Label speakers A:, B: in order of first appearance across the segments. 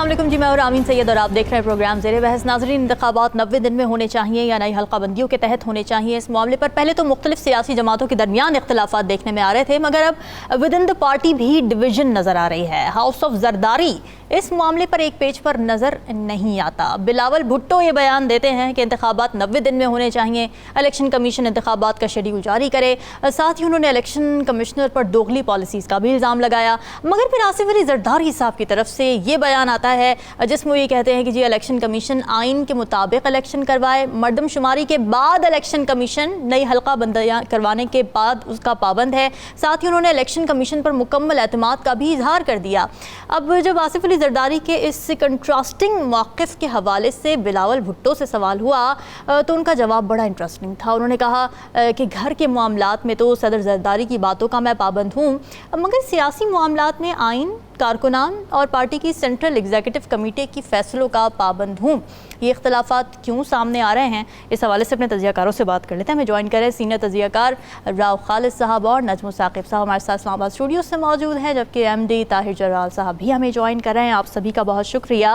A: अस्सलाम वालेकुम जी, मैं और आमीन सैयद और आप देख रहे हैं प्रोग्राम ज़ेरे बहस। नाज़रीन, इंतखाबात 90 दिन में होने चाहिए या नई हल्का बंदियों के तहत होने चाहिए, इस मामले पर पहले तो मुख्तलिफ सियासी जमातों के दरमियान इख्तलाफात देखने में आ रहे थे, मगर अब विद इन द पार्टी भी डिवीजन नज़र आ रही है। हाउस ऑफ जरदारी इस मामले पर एक पेज पर नज़र नहीं आता। बिलावल भुट्टो ये बयान देते हैं कि इंतखाबात 90 दिन में होने चाहिए, इलेक्शन कमीशन इंतखाबात का शेड्यूल जारी करे। साथ ही उन्होंने इलेक्शन कमिश्नर पर दोगली पॉलिसीज़ का भी इल्ज़ाम लगाया। मगर फिर आसिफ अली जरदारी साहब की तरफ से ये बयान आता है जिसमें ये कहते हैं कि जी इलेक्शन कमीशन आइन के मुताबिक इलेक्शन करवाए, मरदमशुमारी के बाद इलेक्शन कमीशन नई हल्का बंदियाँ करवाने के बाद उसका पाबंद है। साथ ही उन्होंने इलेक्शन कमीशन पर मुकम्मल एतमाद का भी इजहार कर दिया। अब जब आसिफ अली जरदारी के इस कंट्रास्टिंग मौक़िफ़ के हवाले से बिलावल भुट्टो से सवाल हुआ तो उनका जवाब बड़ा इंटरेस्टिंग था। उन्होंने कहा कि घर के मामलात में तो सदर जरदारी की बातों का मैं पाबंद हूँ, मगर सियासी मामलात में आइन, कारकुनान और पार्टी की सेंट्रल एग्जीक्यूटिव कमेटी की फ़ैसलों का पाबंद हूँ। ये इख्तलाफात क्यों सामने आ रहे हैं, इस हवाले से अपने तजियाकारों से बात कर लेते हैं। हमें ज्वाइन करें सीनियर तजियाकार राव खालिद साहब और नजम साकिब साहब हमारे साथ इस्लामाबाद स्टूडियो से मौजूद हैं, जबकि MD ताहिर जलाल साहब भी हमें ज्वाइन कर रहे हैं। आप सभी का बहुत शुक्रिया।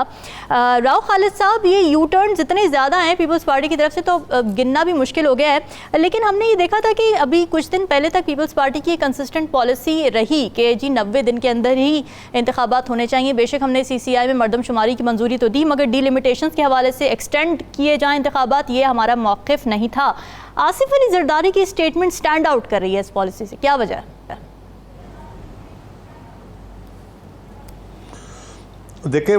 A: राव खालिद साहब, ये यू टर्न जितने ज़्यादा हैं पीपल्स पार्टी की तरफ से तो गिनना भी मुश्किल हो गया है, लेकिन हमने ये देखा था कि अभी कुछ दिन पहले तक पीपल्स पार्टी की कंसिस्टेंट पॉलिसी रही कि जी 90 दिन के अंदर ही इंतखाबात होने चाहिए। बेशक हमने CCI में मरदमशुमारी की मंजूरी तो दी, मगर डिलिमिटेशंस के हवाले से एक्सटेंड किए जाएं इंतखाबात, ये हमारा मौक़िफ़ नहीं था। आसिफ अली जरदारी की स्टेटमेंट स्टैंड आउट कर रही है इस पॉलिसी से, क्या वजह है?
B: देखिए,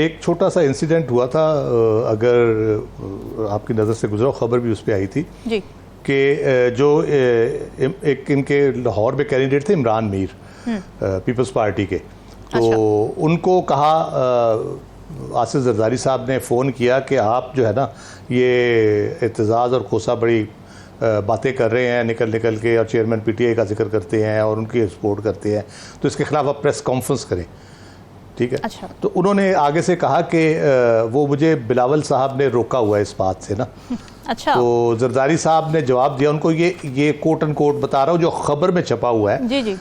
B: एक छोटा सा इंसिडेंट हुआ था, अगर आपकी नज़र से गुजरा, खबर भी उस पर आई थी जी कि जो एक इनके लाहौर में कैंडिडेट थे इमरान मीर पीपल्स पार्टी के, तो उनको कहा, आसिफ जरदारी साहब ने फ़ोन किया कि आप जो है ना ये एतजाज़ और खोसा बड़ी बातें कर रहे हैं निकल निकल के, और चेयरमैन PTI का जिक्र करते हैं और उनकी सपोर्ट करते हैं, तो इसके ख़िलाफ़ आप प्रेस कॉन्फ्रेंस करें, ठीक है। तो उन्होंने आगे से कहा कि वो मुझे बिलावल साहब ने रोका हुआ है इस बात से ना। तो जरदारी साहब ने जवाब दिया उनको, ये कोट एंड कोट बता रहा हूँ जो खबर में छपा हुआ है जी।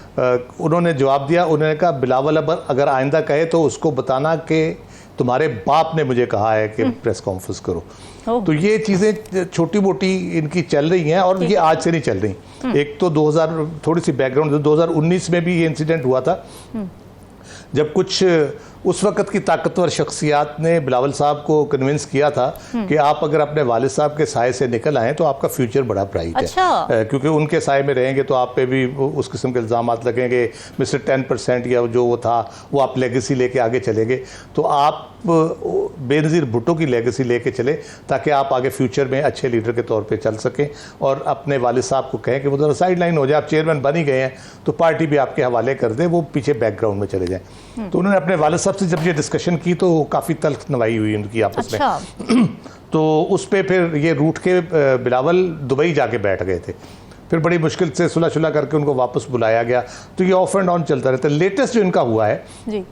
B: उन्होंने जवाब दिया, उन्होंने कहा बिलावल अगर आइंदा कहे तो उसको बताना कि तुम्हारे बाप ने मुझे कहा है कि प्रेस कॉन्फ्रेंस करो। तो ये चीज़ें छोटी मोटी इनकी चल रही हैं, और ये आज से नहीं चल रही। एक तो 2000 थोड़ी सी बैकग्राउंड, 2019 में भी ये इंसिडेंट हुआ था जब कुछ उस वक़्त की ताकतवर शख्सियात ने बिलावल साहब को कन्विंस किया था कि आप अगर अपने वालिद साहब के साए से निकल आएँ तो आपका फ्यूचर बड़ा ब्राइट है, क्योंकि उनके साए में रहेंगे तो आप पे भी उस किस्म के इल्ज़ाम लगेंगे, मिस्टर 10% या जो वो था वो आप लेगेसी लेके आगे चलेंगे, तो आप बेनज़ीर भुट्टो की लेगेसी लेके चले ताकि आप आगे फ्यूचर में अच्छे लीडर के तौर पर चल सकें, और अपने वालिद साहब को कहें कि वो तो साइड लाइन हो जाए, आप चेयरमैन बन ही गए हैं तो पार्टी भी आपके हवाले कर दे, वो पीछे बैकग्राउंड में चले जाएँ। तो उन्होंने अपने वालिद साहब से जब ये डिस्कशन की तो काफ़ी तल्ख नवाई हुई उनकी आपस में। तो उस पर फिर ये रूठ के बिलावल दुबई जाके बैठ गए थे, फिर बड़ी मुश्किल से सुलह करके उनको वापस बुलाया गया। तो ये ऑफ एंड ऑन चलता रहता है। लेटेस्ट जो इनका हुआ है जी,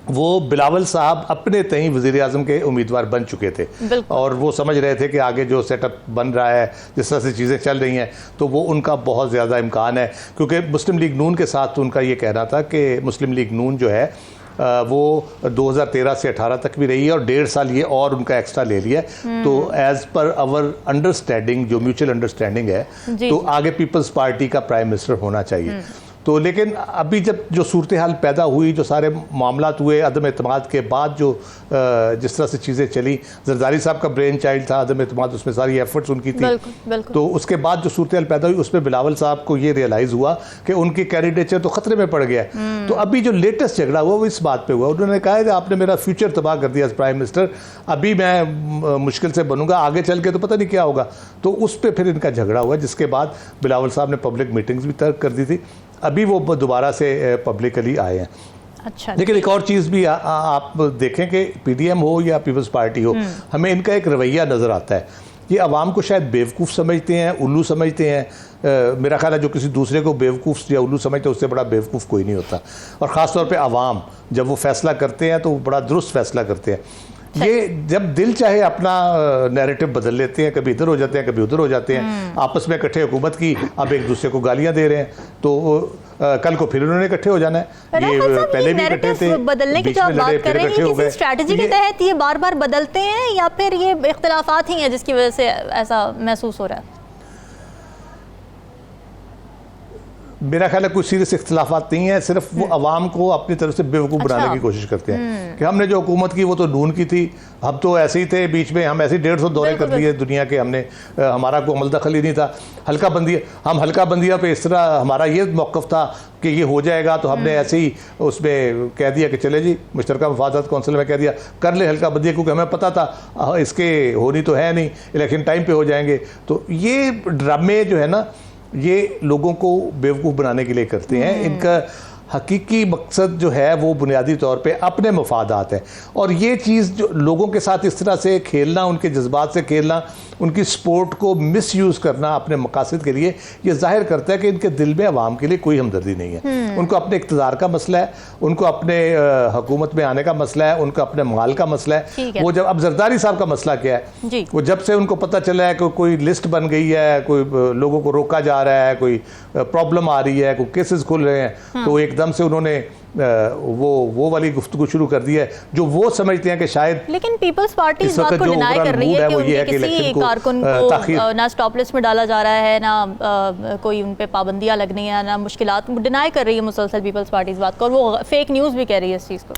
B: वो बिलावल साहब अपने तय वज़ीर आज़म के उम्मीदवार बन चुके थे, और वो समझ रहे थे कि आगे जो सेटअप बन रहा है, जिस तरह से चीज़ें चल रही हैं, तो वो उनका बहुत ज़्यादा इम्कान है, क्योंकि मुस्लिम लीग नून के साथ उनका ये कहना था कि मुस्लिम लीग नून जो है वो 2013 से 18 तक भी रही है, और 1.5 साल ये और उनका एक्स्ट्रा ले लिया है। तो एज़ पर आवर अंडरस्टैंडिंग, जो म्यूचुअल अंडरस्टैंडिंग है, तो आगे पीपल्स पार्टी का प्राइम मिनिस्टर होना चाहिए। तो लेकिन अभी जब जो सूरत हाल पैदा हुई, जो सारे मामलात हुए अदम एतमाद के बाद, जो जिस तरह से चीज़ें चली, जरदारी साहब का ब्रेन चाइल्ड था अदम एतमाद, उसमें सारी एफर्ट्स उनकी थी। बिल्कुल। तो उसके बाद जो सूरत हाल पैदा हुई उसमें बिलावल साहब को ये रियलाइज़ हुआ कि उनकी कैंडिडेचर तो ख़तरे में पड़ गया है। तो अभी जो लेटेस्ट झगड़ा हुआ वो इस बात पर हुआ, उन्होंने कहा कि आपने मेरा फ्यूचर तबाह कर दिया एज प्राइम मिनिस्टर, अभी मैं मुश्किल से बनूंगा, आगे चल के तो पता नहीं क्या होगा। तो उस पर फिर इनका झगड़ा हुआ, जिसके बाद बिलावल साहब ने पब्लिक मीटिंग्स भी तर्क कर दी थी। अभी वो दोबारा से पब्लिकली आए हैं। अच्छा, लेकिन एक और चीज़ भी आप देखें कि PDM हो या पीपल्स पार्टी हो, हमें इनका एक रवैया नज़र आता है। ये आवाम को शायद बेवकूफ़ समझते हैं, उल्लू समझते हैं। मेरा ख्याल है जो किसी दूसरे को बेवकूफ़ या उल्लू समझते हैं उससे बड़ा बेवकूफ़ कोई नहीं होता, और ख़ास तौर पे आवाम जब वो फैसला करते हैं तो वो बड़ा दुरुस्त फैसला करते हैं। ये जब दिल चाहे अपना नैरेटिव बदल लेते हैं, कभी इधर हो जाते हैं, कभी उधर हो जाते हैं, आपस में इकट्ठे हुकूमत की, अब एक दूसरे को गालियां दे रहे हैं, तो कल को फिर उन्होंने इकट्ठे हो जाना है। ये पहले भी इकट्ठे थे,
A: बदलने की जो आप बात कर रहे हैं, किसी स्ट्रैटेजी के तहत ये बार बार बदलते हैं या फिर ये इख्तिलाफात ही हैं जिसकी वजह से ऐसा महसूस हो रहा है?
B: मेरा ख्याल है कोई सीरियस इख्तिलाफात नहीं है, सिर्फ वो अवाम को अपनी तरफ से बेवकूफ़ बनाने की कोशिश करते हैं कि हमने जो हुकूमत की वो तो नून की थी, हम तो ऐसे ही थे, बीच में हम ऐसे 150 दौरे कर लिए दुनिया के, हमने हमारा कोई अमल दखल ही नहीं था। हल्का बंदी, हम हल्का बंदिया पे इस तरह हमारा ये मौक़िफ़ था कि ये हो जाएगा, तो हमने ऐसे ही उसमें कह दिया कि चले जी मुश्तरका मुफादात कौंसिल में कह दिया कर ले हल्का बंदिया, क्योंकि हमें पता था इसके होनी तो है नहीं, इलेक्शन टाइम पे हो जाएंगे। तो ये ड्रामे जो है ना, ये लोगों को बेवकूफ़ बनाने के लिए करते हैं। इनका हकीकी मकसद जो है वो बुनियादी तौर पे अपने मफादात है, और ये चीज़ जो लोगों के साथ इस तरह से खेलना, उनके जज्बात से खेलना, उनकी सपोर्ट को मिसयूज़ करना अपने मकासद के लिए, ये जाहिर करता है कि इनके दिल में अवाम के लिए कोई हमदर्दी नहीं है। उनको अपने इक़्तिदार का मसला है, उनको अपने हुकूमत में आने का मसला है, उनको अपने माल का मसला है। वो जब अब जरदारी साहब का मसला क्या है, वो जब से उनको पता चला है कि कोई लिस्ट बन गई है, कोई लोगों को रोका जा रहा है, कोई प्रॉब्लम आ रही है, कोई केसेस खुल रहे हैं, तो एकदम से उन्होंने वो वाली गुफ्तगू शुरू कर दी है जो वो समझते हैं कि शायद।
A: लेकिन पीपल्स पार्टी इस बात को डिनाई कर रही है कि उनके किसी कारकुन को ना स्टॉप लिस्ट में डाला जा रहा है, ना कोई उन पे पाबंदियां लगनी है, ना मुश्किलात, डिनाई कर रही है मुसलसल पीपल्स पार्टी इस बात को, और वो फेक न्यूज़ भी कह रही है इस चीज़ को।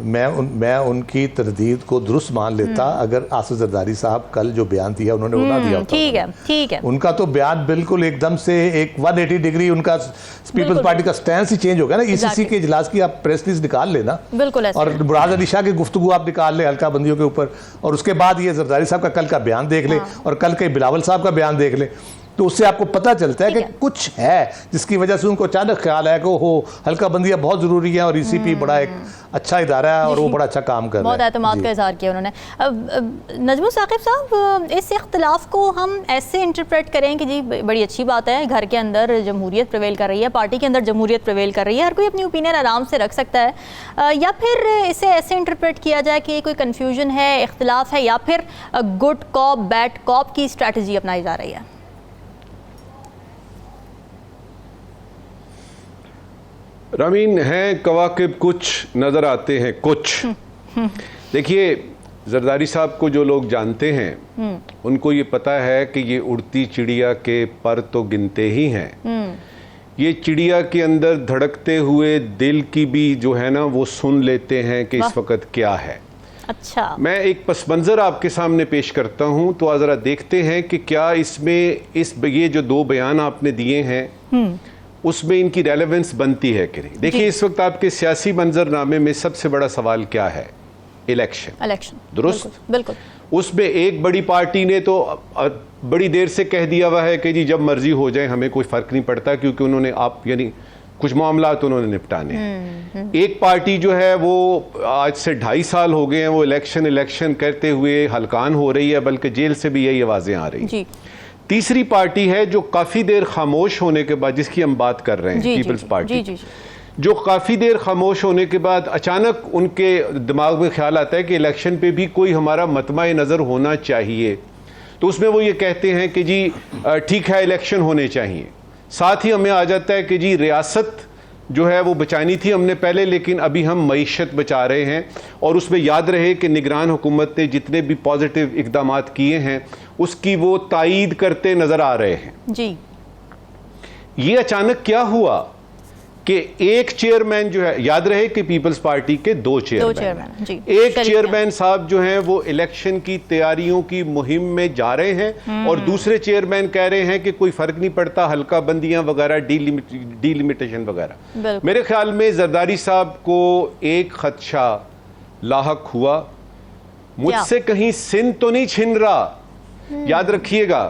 A: मैं उनकी तरदीद को दुरुस्त मान लेता अगर आसिफ जरदारी साहब कल जो बयान दिया उन्होंने वो ना दिया होता। ठीक है। उनका
B: तो बयान बिल्कुल एकदम से एक 180 डिग्री उनका पीपल्स पार्टी का स्टैंड ही चेंज हो गया ना। ईसीसी के इजलास की आप प्रेस रिलीज निकाल लेना,
A: बिल्कुल,
B: और मुराद अली शाह की गुफ्तगू आप निकाल ले हल्का बंदियों के ऊपर, और उसके बाद ये जरदारी साहब का कल का बयान देख ले, और कल के बिलावल साहब का बयान देख ले, तो उससे आपको पता चलता है कि कुछ है जिसकी वजह से उनको अचानक ख्याल है कि हो हल्का बंदिया बहुत ज़रूरी है, और ईसीपी बड़ा एक अच्छा इदारा है और वो बड़ा अच्छा काम कर रहा है।
A: बहुत एतमाद का इज़हार किया उन्होंने। नजमुल साकिब साहब, इस इख्तिलाफ को हम ऐसे इंटरप्रेट करें कि जी बड़ी अच्छी बात है, घर के अंदर जमहूरियत प्रवेल कर रही है, पार्टी के अंदर जमहूरियत प्रवेल कर रही है, हर कोई अपनी ओपिनियन आराम से रख सकता है, या फिर इसे ऐसे इंटरप्रेट किया जाए कि कोई कन्फ्यूजन है, इख्तिलाफ है, या फिर गुड कॉप बैड कॉप की स्ट्रैटेजी अपनाई जा रही है?
C: रामीन, हैं कवाकिब कुछ, नज़र आते हैं कुछ। देखिए, जरदारी साहब को जो लोग जानते हैं उनको ये पता है कि ये उड़ती चिड़िया के पर तो गिनते ही हैं। ये चिड़िया के अंदर धड़कते हुए दिल की भी जो है ना वो सुन लेते हैं कि इस वक्त क्या है।
A: अच्छा,
C: मैं एक पस मंज़र आपके सामने पेश करता हूँ, तो ज़रा देखते हैं कि क्या इसमें ये जो दो बयान आपने दिए हैं उसमें इनकी रेलेवेंस बनती है कि नहीं। देखिए, इस वक्त आपके सियासी मंजरनामे में सबसे बड़ा सवाल क्या है? इलेक्शन, दुरुस्त,
A: बिल्कुल।
C: उसमें एक बड़ी पार्टी ने तो बड़ी देर से कह दिया हुआ है कि जी जब मर्जी हो जाए, हमें कोई फर्क नहीं पड़ता, क्योंकि उन्होंने यानी कुछ मामला तो उन्होंने निपटाने हैं। एक पार्टी जो है वो आज से 2.5 साल हो गए हैं वो इलेक्शन करते हुए हलकान हो रही है, बल्कि जेल से भी यही आवाजें आ रही हैं। तीसरी पार्टी है जो काफ़ी देर खामोश होने के बाद, जिसकी हम बात कर रहे हैं, पीपल्स पार्टी, जो काफ़ी देर खामोश होने के बाद अचानक उनके दिमाग में ख्याल आता है कि इलेक्शन पे भी कोई हमारा मतमाए नज़र होना चाहिए। तो उसमें वो ये कहते हैं कि जी ठीक है, इलेक्शन होने चाहिए। साथ ही हमें आ जाता है कि जी रियासत जो है वो बचानी थी हमने पहले, लेकिन अभी हम मईशत बचा रहे हैं। और उसमें याद रहे कि निगरान हुकूमत ने जितने भी पॉजिटिव इकदाम किए हैं उसकी वो तायीद करते नजर आ रहे हैं
A: जी।
C: ये अचानक क्या हुआ कि एक चेयरमैन जो है, याद रहे कि पीपल्स पार्टी के दो चेयरमैन जी। एक चेयरमैन साहब जो हैं वो इलेक्शन की तैयारियों की मुहिम में जा रहे हैं, और दूसरे चेयरमैन कह रहे हैं कि कोई फर्क नहीं पड़ता, हल्का बंदियां वगैरह, डीलिमिटेशन वगैरह। मेरे ख्याल में जरदारी साहब को एक खदशा लाहक हुआ, मुझसे कहीं सिंध तो नहीं छिन रहा। याद रखिएगा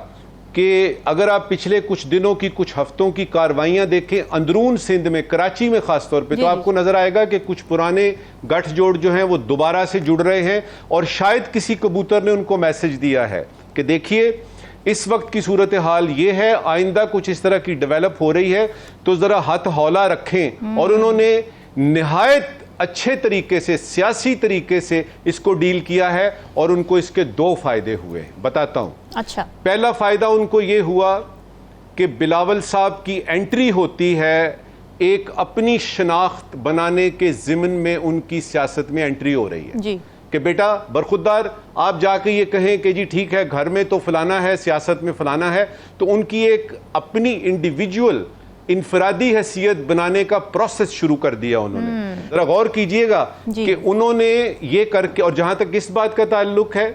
C: कि अगर आप पिछले कुछ दिनों की, कुछ हफ्तों की कार्रवाइयां देखें अंदरून सिंध में, कराची में खास तौर पे, तो आपको नजर आएगा कि कुछ पुराने गठजोड़ जो हैं वो दोबारा से जुड़ रहे हैं, और शायद किसी कबूतर ने उनको मैसेज दिया है कि देखिए इस वक्त की सूरत हाल ये है, आइंदा कुछ इस तरह की डेवलप हो रही है, तो जरा हाथ हौला रखें। और उन्होंने निहायत अच्छे तरीके से, सियासी तरीके से इसको डील किया है और उनको इसके दो फायदे हुए, बताता हूं।
A: अच्छा।
C: पहला फायदा उनको ये हुआ कि बिलावल साहब की एंट्री होती है एक अपनी शनाख्त बनाने के ज़िम्न में, उनकी सियासत में एंट्री हो रही है
A: जी।
C: कि बेटा बरखुरदार आप जाके ये कहें कि जी ठीक है घर में तो फलाना है, सियासत में फलाना है, तो उनकी एक अपनी इंडिविजुअल इनफरादी हैसियत बनाने का प्रोसेस शुरू कर दिया उन्होंने। जरा गौर कीजिएगा कि उन्होंने ये करके, और जहां तक इस बात का ताल्लुक है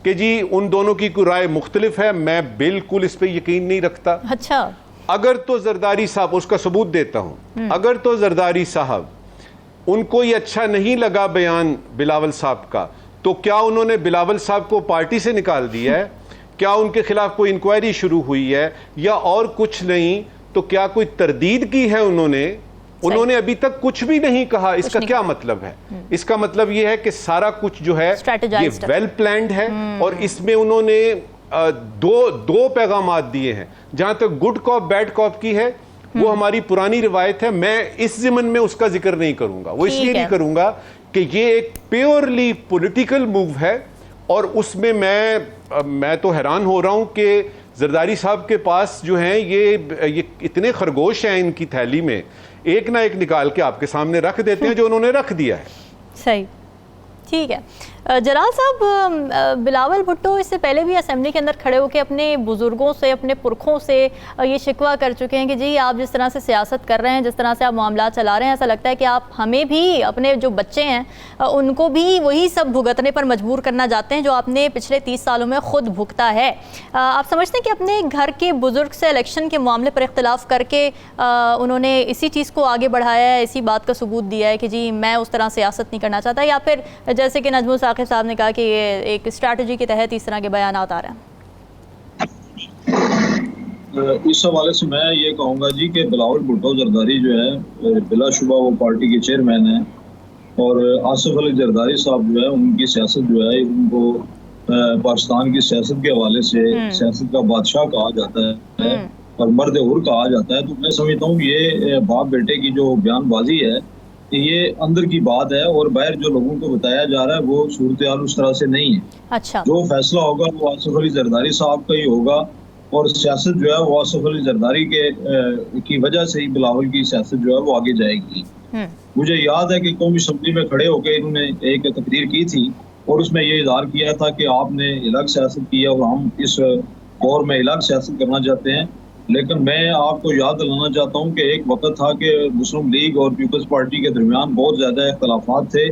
C: कि जी उन दोनों की कोई राय मुख्तलिफ है, मैं बिल्कुल इस पर यकीन नहीं रखता।
A: अच्छा।
C: अगर तो जरदारी साहब, उसका सबूत देता हूं, अगर तो जरदारी साहब उनको ये अच्छा नहीं लगा बयान बिलावल साहब का, तो क्या उन्होंने बिलावल साहब को पार्टी से निकाल दिया है? क्या उनके खिलाफ कोई इंक्वायरी शुरू हुई है या और कुछ नहीं? तो क्या कोई तरदीद की है उन्होंने अभी तक कुछ भी नहीं कहा। इसका क्या मतलब है? इसका मतलब यह है कि सारा कुछ जो है ये वेल प्लान्ड है और इसमें उन्होंने दो पैगाम दिए हैं। जहां तक गुड कॉप बैड कॉप की है, वो हमारी पुरानी रिवायत है, मैं इस ज़िमन में उसका जिक्र नहीं करूंगा। वो इसलिए नहीं करूंगा कि ये एक प्योरली पॉलिटिकल मूव है और उसमें मैं तो हैरान हो रहा हूं कि जरदारी साहब के पास जो है ये इतने खरगोश हैं इनकी थैली में, एक ना एक निकाल के आपके सामने रख देते हैं जो उन्होंने रख दिया है।
A: सही, ठीक है। जलाल साहब, बिलावल भुट्टो इससे पहले भी असेंबली के अंदर खड़े होकर अपने बुजुर्गों से, अपने पुरखों से ये शिकवा कर चुके हैं कि जी आप जिस तरह से सियासत कर रहे हैं, जिस तरह से आप मामला चला रहे हैं, ऐसा लगता है कि आप हमें भी, अपने जो बच्चे हैं उनको भी वही सब भुगतने पर मजबूर करना चाहते हैं जो आपने पिछले 30 सालों में खुद भुगता है। आप समझते हैं कि अपने घर के बुजुर्ग से इलेक्शन के मामले पर इख्तलाफ करके उन्होंने इसी चीज़ को आगे बढ़ाया है, इसी बात का सबूत दिया है कि जी मैं उस तरह सियासत नहीं करना चाहता, या फिर जैसे कि नजमुल साकिब साहब ने कहा कि ये एक स्ट्रैटेजी के तहत इस तरह के बयान आ रहे हैं?
D: इस हवाले से मैं ये कहूँगा जी कि बिलावल भुट्टो जरदारी जो है बिलाशुबा वो पार्टी के चेयरमैन हैं और आसिफ अली जरदारी साहब जो है उनकी सियासत जो है उनको पाकिस्तान की सियासत के हवाले से सियासत का बादशाह कहा जाता है और मर्द हुर कहा जाता है। तो मैं समझता हूँ ये बाप बेटे की जो बयानबाजी है ये अंदर की बात है और बाहर जो लोगों को बताया जा रहा है वो सूरत-ए-हाल उस तरह से नहीं है।
A: अच्छा।
D: जो फैसला होगा वो आसिफ अली जरदारी साहब का ही होगा और सियासत जो है वो आसिफ अली जरदारी की वजह से ही बिलावल की सियासत जो है वो आगे जाएगी। मुझे याद है कि कौमी असम्बली में खड़े होकर इन्होंने एक तकरीर की थी और उसमें ये इज़हार किया था कि आपने अलग सियासत की है और हम इस दौर में अलग सियासत करना चाहते हैं। लेकिन मैं आपको याद दिलाना चाहता हूँ कि एक वक्त था कि मुस्लिम लीग और पीपल्स पार्टी के दरमियान बहुत ज़्यादा इख्तलाफात थे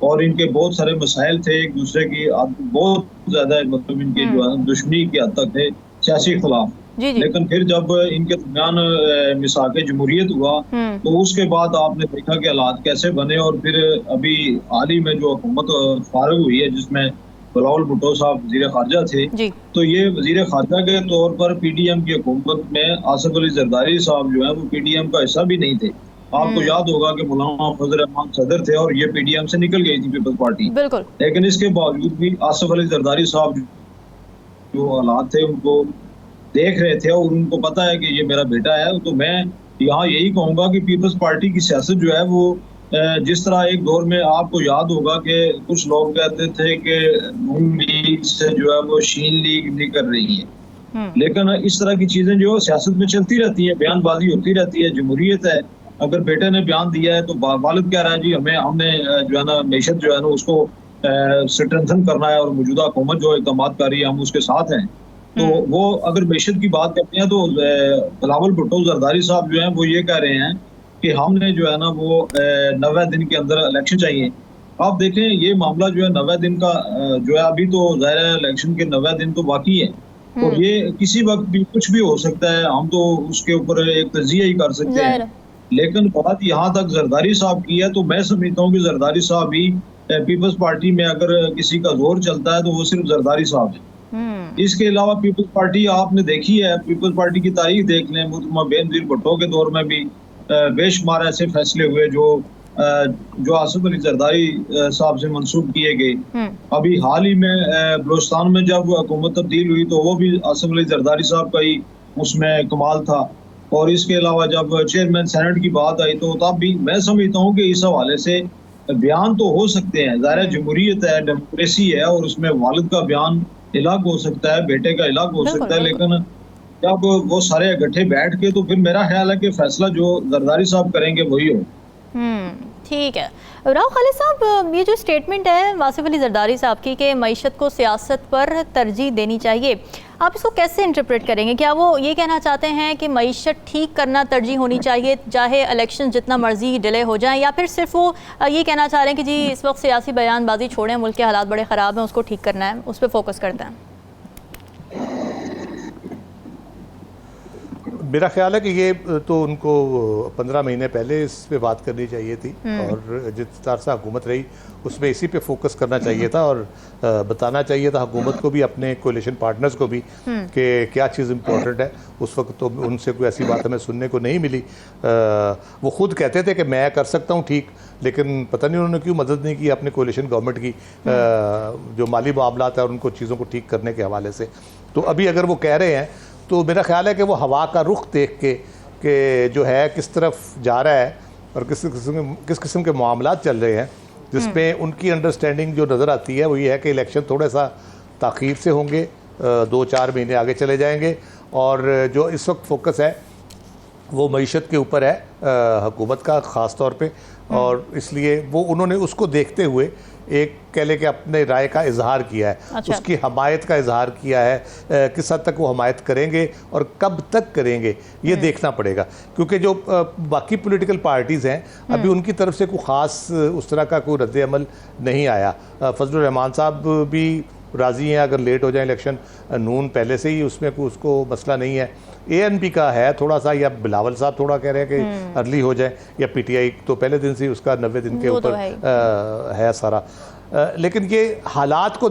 D: और इनके बहुत सारे मसाइल थे, एक दूसरे की बहुत ज़्यादा मतलब इनके जो है दुश्मनी के हद तक थे, सियासी इख्तलाफ। लेकिन फिर जब इनके दरमियान मिसाक़े जमहूरियत हुआ तो उसके बाद आपने देखा कि हालात कैसे बने और फिर अभी हाल ही में जो हुकूमत फारग हुई है जिसमें बिलावल भुट्टो साहब वज़ीर ख़ारजा थे, तो ये वज़ीर ख़ारजा के तौर पर पीडीएम की हुकूमत में आसिफ अली जरदारी साहब जो है वो पीडीएम का हिस्सा भी नहीं थे। आपको याद होगा कि मौलाना फजल रहमान सदर थे और ये पीडीएम से निकल गई थी पीपल्स पार्टी। लेकिन इसके बावजूद भी आसिफ अली जरदारी साहब जो हालात थे उनको देख रहे थे और उनको पता है कि ये मेरा बेटा है। तो मैं यहाँ यही कहूँगा कि पीपल्स पार्टी की सियासत जो है वो जिस तरह एक दौर में आपको याद होगा कि कुछ लोग कहते थे कि नून लीग से जो है वो शीन लीग निकल रही है, लेकिन इस तरह की चीजें जो सियासत में चलती रहती है, बयानबाजी होती रहती है, जमहूरियत है। अगर बेटे ने बयान दिया है तो वालिद कह रहा है जी हमने जो है ना मैशत जो है ना उसको स्ट्रेंथन करना है और मौजूदा हुकूमत जो इक़दाम कर रही है हम उसके साथ हैं। तो वो अगर मैशत की बात करते हैं तो बिलावल भुट्टो जरदारी साहब जो है वो ये कह रहे हैं कि हमने जो है ना वो 90 दिन के अंदर इलेक्शन चाहिए। आप देखें ये मामला जो है 90 दिन का जो है अभी तो ज़ाहिर है इलेक्शन के 90 दिन तो बाकी है और ये किसी वक्त भी कुछ भी हो सकता है, हम तो उसके ऊपर एक तजिया ही कर सकते हैं। लेकिन बात यहाँ तक जरदारी साहब की है तो मैं समझता हूँ कि जरदारी साहब ही पीपल्स पार्टी में अगर किसी का जोर चलता है तो वो सिर्फ जरदारी साहब है। इसके अलावा पीपल्स पार्टी आपने देखी है, पीपल्स पार्टी की तारीख देख लें, मोहतरमा बेनज़ीर भुट्टो के दौर में भी बेशुमार ऐसे फैसले हुए जो आसिफ अली जरदारी साहब से मंसूब किए गए। अभी हाल ही में बलूचिस्तान में जब हुकूमत तब्दील हुई तो वो भी आसिफ अली जरदारी साहब का ही उसमें कमाल था। और इसके अलावा जब चेयरमैन सेनेट की बात आई तो तब भी मैं समझता हूँ कि इस हवाले से बयान तो हो सकते हैं, ज़ाहिर जमहूरियत है, डेमोक्रेसी है, और उसमें वालिद का बयान अलग हो सकता है, बेटे का अलग हो सकता है, लेकिन जब वो सारे इकट्ठे बैठ के, तो फिर मेरा ख्याल है कि फैसला जो जरदारी साहब करेंगे वही हो।
A: ठीक है। राव खालिद साहब, ये जो स्टेटमेंट है वासिफ अली जरदारी साहब की कि मईशत को सियासत पर तरजीह देनी चाहिए, आप इसको कैसे इंटरप्रेट करेंगे? क्या वो ये कहना चाहते हैं कि मईशत ठीक करना तरजीह होनी चाहिए चाहे इलेक्शन जितना मर्जी डिले हो जाए, या फिर सिर्फ वो ये कहना चाह रहे हैं कि जी इस वक्त सियासी बयानबाजी छोड़ें, मुल्क के हालात बड़े ख़राब हैं, उसको ठीक करना है, उस पर फोकस करते हैं?
B: मेरा ख्याल है कि ये तो उनको 15 महीने पहले इस पे बात करनी चाहिए थी, और जिस तरह से हुकूमत रही उसमें इसी पे फोकस करना चाहिए था, और बताना चाहिए था हुकूमत को भी, अपने कोलिशन पार्टनर्स को भी, कि क्या चीज़ इम्पोर्टेंट है। उस वक्त तो उनसे कोई ऐसी बात हमें सुनने को नहीं मिली। वो खुद कहते थे कि मैं कर सकता हूँ ठीक, लेकिन पता नहीं उन्होंने क्यों मदद नहीं की अपने कोलिशन गवर्नमेंट की, जो माली मामलात है और उनको चीज़ों को ठीक करने के हवाले से। तो अभी अगर वो कह रहे हैं तो मेरा ख्याल है कि वो हवा का रुख देख के कि जो है किस तरफ जा रहा है और किस किस्म के मामलात चल रहे हैं, जिसमें उनकी अंडरस्टैंडिंग जो नज़र आती है वो ये है कि इलेक्शन थोड़ा सा ताख़ीर से होंगे, 2-4 महीने आगे चले जाएंगे, और जो इस वक्त फोकस है वो मईशत के ऊपर है हुकूमत का ख़ास तौर पे, और इसलिए वो उन्होंने उसको देखते हुए एक कह ले कि अपने राय का इजहार किया है। अच्छा। उसकी हमायत का इजहार किया है। किस हद तक वो हमायत करेंगे और कब तक करेंगे ये देखना पड़ेगा, क्योंकि जो बाकी पॉलिटिकल पार्टीज़ हैं अभी उनकी तरफ से कोई ख़ास उस तरह का कोई रद्द अमल नहीं आया। फजलुर रहमान साहब भी राज़ी हैं अगर लेट हो जाए इलेक्शन, नून पहले से ही उसमें कोई उसको मसला नहीं है। ANP का है थोड़ा सा, या बिलावल साहब थोड़ा कह रहे हैं कि अर्ली हो जाए, या PTI तो पहले दिन से ही उसका 90 दिन के ऊपर है सारा। लेकिन ये हालात को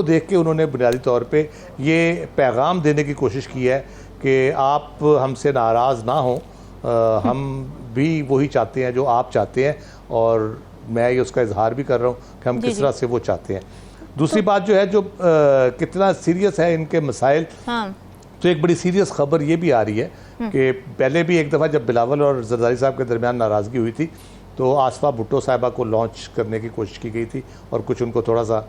B: देख के उन्होंने बुनियादी तौर पे ये पैगाम देने की कोशिश की है कि आप हमसे नाराज़ ना हों, हम भी वही चाहते हैं जो आप चाहते हैं, और मैं ये उसका इजहार भी कर रहा हूँ कि हम किस तरह से वो चाहते हैं। दूसरी बात जो है, जो कितना सीरियस है इनके मसाइल, तो एक बड़ी सीरियस खबर ये भी आ रही है कि पहले भी एक दफ़ा जब बिलावल और जरदारी साहब के दरमियान नाराज़गी हुई थी तो आसफा भुट्टो साहिबा को लॉन्च करने की कोशिश की गई थी, और कुछ उनको थोड़ा सा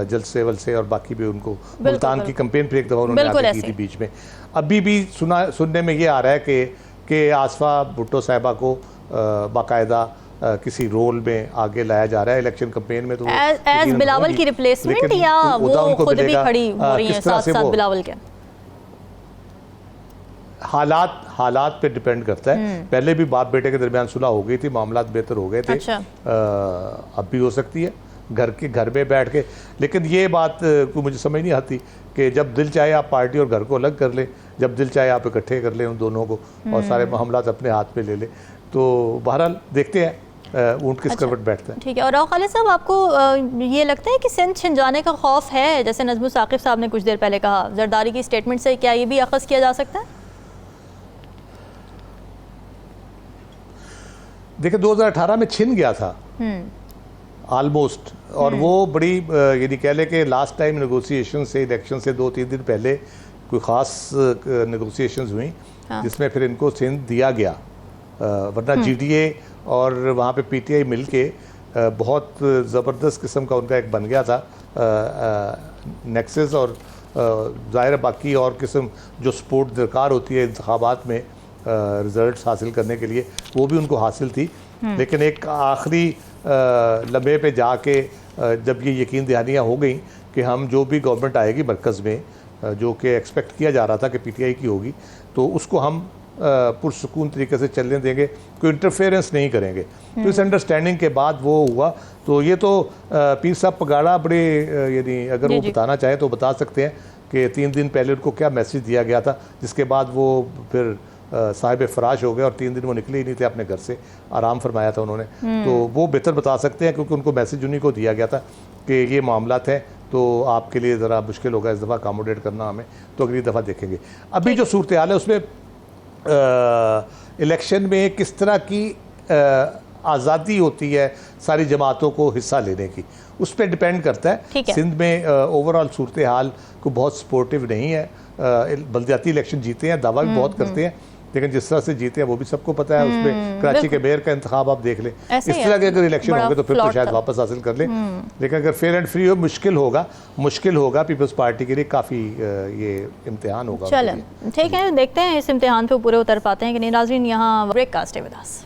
B: जल सेवल से और बाकी भी उनको मुल्तान की कंपेन पर एक दफ़ा उन्होंने आगे की थी बीच में। अभी भी सुनने में ये आ रहा है कि आसफा भुट्टो साहिबा को बाकायदा किसी रोल में आगे लाया जा रहा है इलेक्शन कैंपेन में। तो
A: एज बिलावल की रिप्लेसमेंट, या वो खुद भी खड़ी हो रही हैं साथ बिलावल के? हालात पे डिपेंड करता है। पहले भी बाप बेटे के दरमियान सुलह हो गई थी, मामलात बेहतर हो गए थे। अच्छा। अब भी हो सकती है घर में बैठ के, लेकिन ये बात को मुझे समझ नहीं आती कि जब दिल चाहे आप पार्टी और घर को अलग कर लें, जब दिल चाहे आप इकट्ठे कर लें उन दोनों को और सारे मामलात अपने हाथ में ले लें। तो बहरहाल देखते हैं ऊँट किस करवट बैठता है। ठीक है। और राव खालिद साहब, आपको ये लगता है कि सिंध छिन जाने का खौफ है, जैसे नजमुल साकिब साहब ने कुछ देर पहले कहा जरदारी की स्टेटमेंट से, क्या ये भी अखज़ किया जा सकता है? देखिए 2018 में छिन गया था ऑलमोस्ट, और वो बड़ी यानी कह ले कि लास्ट टाइम नेगोशिएशन से, इलेक्शन से 2-3 दिन पहले कोई ख़ास नेगोशिएशंस हुई। हाँ। जिसमें फिर इनको सिंध दिया गया, वरना GDA और वहाँ पे PTI मिलके बहुत ज़बरदस्त किस्म का उनका एक बन गया था नेक्सस, और ज़ाहिर बाकी और किस्म जो सपोर्ट दरकार होती है इंतखाबात में रिज़ल्ट्स हासिल करने के लिए, वो भी उनको हासिल थी। लेकिन एक आखिरी लम्हे पे जाके जब ये यकीन दहानियाँ हो गई कि हम जो भी गवर्नमेंट आएगी मरकज़ में, जो कि एक्सपेक्ट किया जा रहा था कि PTI की होगी, तो उसको हम पुरसुकून तरीके से चलने देंगे, कोई इंटरफेरेंस नहीं करेंगे। तो इस अंडरस्टैंडिंग के बाद वो हुआ। तो ये तो पीर साहब पगाड़ा बड़े, यानी अगर वो बताना चाहे तो बता सकते हैं कि 3 दिन पहले उनको क्या मैसेज दिया गया था, जिसके बाद वो फिर साहिब फराश हो गए और 3 दिन वो निकले ही नहीं थे अपने घर से, आराम फरमाया था उन्होंने। तो वो बेहतर बता सकते हैं, क्योंकि उनको मैसेज उन्हीं को दिया गया था कि ये मामलात हैं, तो आपके लिए ज़रा मुश्किल होगा इस दफ़ा अकामोडेट करना हमें, तो अगली दफ़ा देखेंगे। अभी जो सूरत हाल है उसमें इलेक्शन में किस तरह की आज़ादी होती है सारी जमातों को हिस्सा लेने की, उस पर डिपेंड करता है। सिंध में ओवरऑल सूरत हाल को बहुत सपोर्टिव नहीं है। बल्दियाती इलेक्शन जीते हैं, दावा भी बहुत करते हैं,
B: लेकिन जिस तरह से जीते हैं वो भी सबको पता है। उसमें कराची के मेयर का इंतखाब आप देख लें, इस तरह के अगर इलेक्शन होंगे तो फिर तो शायद वापस हासिल कर लें, लेकिन अगर फेयर एंड फ्री हो मुश्किल होगा। पीपल्स पार्टी के लिए काफ़ी ये इम्तिहान होगा।
A: चलें ठीक है, देखते हैं इस इम्तिहान पे पूरे उतर पाते हैं कि नहीं। नाज़रीन, यहाँ ब्रेक कास्ट है विद अस।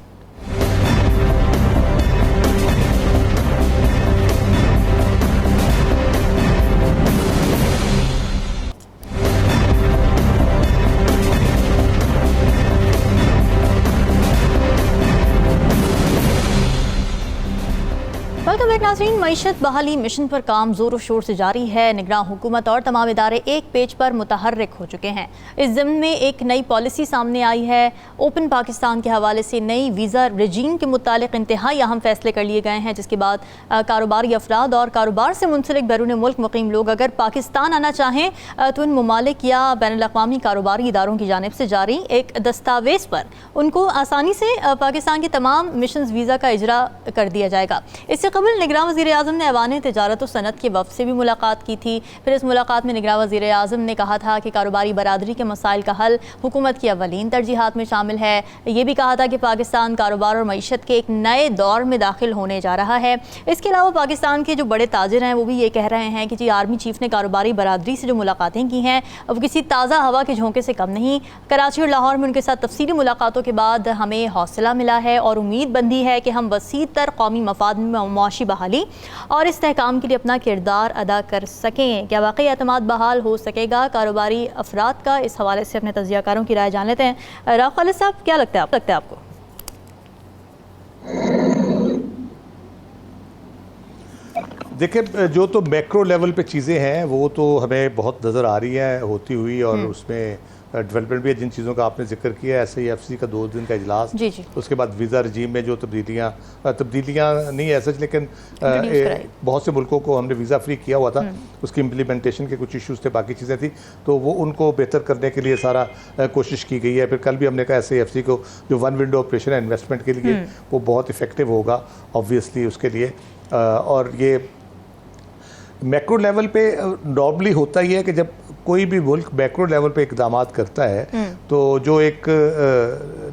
A: वेलकम बैक नाज़रीन। मईशत बहाली मिशन पर काम जोरों शोर से जारी है। निगरान हुकूमत और तमाम इदारे एक पेज पर मुतहर्रिक हो चुके हैं। इस ज़िम्न में एक नई पॉलिसी सामने आई है। ओपन पाकिस्तान के हवाले से नई वीज़ा रजीम के मुतालिक इंतहाई अहम फैसले कर लिए गए हैं, जिसके बाद कारोबारी अफराद और कारोबार से मुंसलिक बैरून मुल्क मुकीम लोग अगर पाकिस्तान आना चाहें तो इन ममालिक या बैनुल-अक़वामी कारोबारी इदारों की जानिब से जारी एक दस्तावेज़ पर उनको आसानी से पाकिस्तान के तमाम मिशन वीज़ा का इजरा कर दिया जाएगा। इससे कबल निगरान वज़ीर आज़म ने ऐवान तिजारत और सनत के वफ़द से भी मुलाकात की थी। फिर इस मुलाकात में निगरान वज़ीर आज़म ने कहा था कि कारोबारी बरादरी के मसाइल का हल हुकूमत की अवलीन तरजीहात में शामिल है। ये भी कहा था कि पाकिस्तान कारोबार और मईशत के एक नए दौर में दाखिल होने जा रहा है। इसके अलावा पाकिस्तान के जो बड़े ताजिर हैं वो भी ये कह रहे हैं कि जी आर्मी चीफ ने कारोबारी बरादरी से जो मुलाकातें की हैं वो किसी ताज़ा हवा के झोंके से कम नहीं। कराची और लाहौर में उनके साथ तफसीली मुलाकातों के बाद हमें हौसला मिला है और उम्मीद बंदी है कि हम वसी तर कौमी मफाद में मुआशी बहाली और इस्तेहकाम के लिए अपना किरदार अदा कर सकें। क्या वाकई एतमाद बहाल हो सकेगा कारोबारी अफराद का? इस हवाले से अपने तजियाकारों की राय जान लेते हैं। राव खालिद साहब, क्या लगता है आपको?
B: देखिए, जो तो मैक्रो लेवल पे चीज़ें हैं वो तो हमें बहुत नज़र आ रही है होती हुई, और उसमें डेवलपमेंट भी है। जिन चीज़ों का आपने जिक्र किया, SAFC का 2 दिन का इजलास, उसके बाद वीज़ा रजीम में जो तब्दीलियाँ नहीं है सच, लेकिन बहुत से मुल्कों को हमने वीज़ा फ्री किया हुआ था, उसकी इम्प्लीमेंटेशन के कुछ इश्यूज़ थे, बाकी चीज़ें थी, तो वो उनको बेहतर करने के लिए सारा कोशिश की गई है। फिर कल भी हमने कहा SAFC को जो 1 विंडो ऑपरेशन है इन्वेस्टमेंट के लिए वो बहुत इफ़ेक्टिव होगा ऑब्वियसली उसके लिए। और ये मैक्रो लेवल पे नॉर्मली होता ही है कि जब कोई भी मुल्क मैक्रो लेवल पे इक़दाम करता है तो जो एक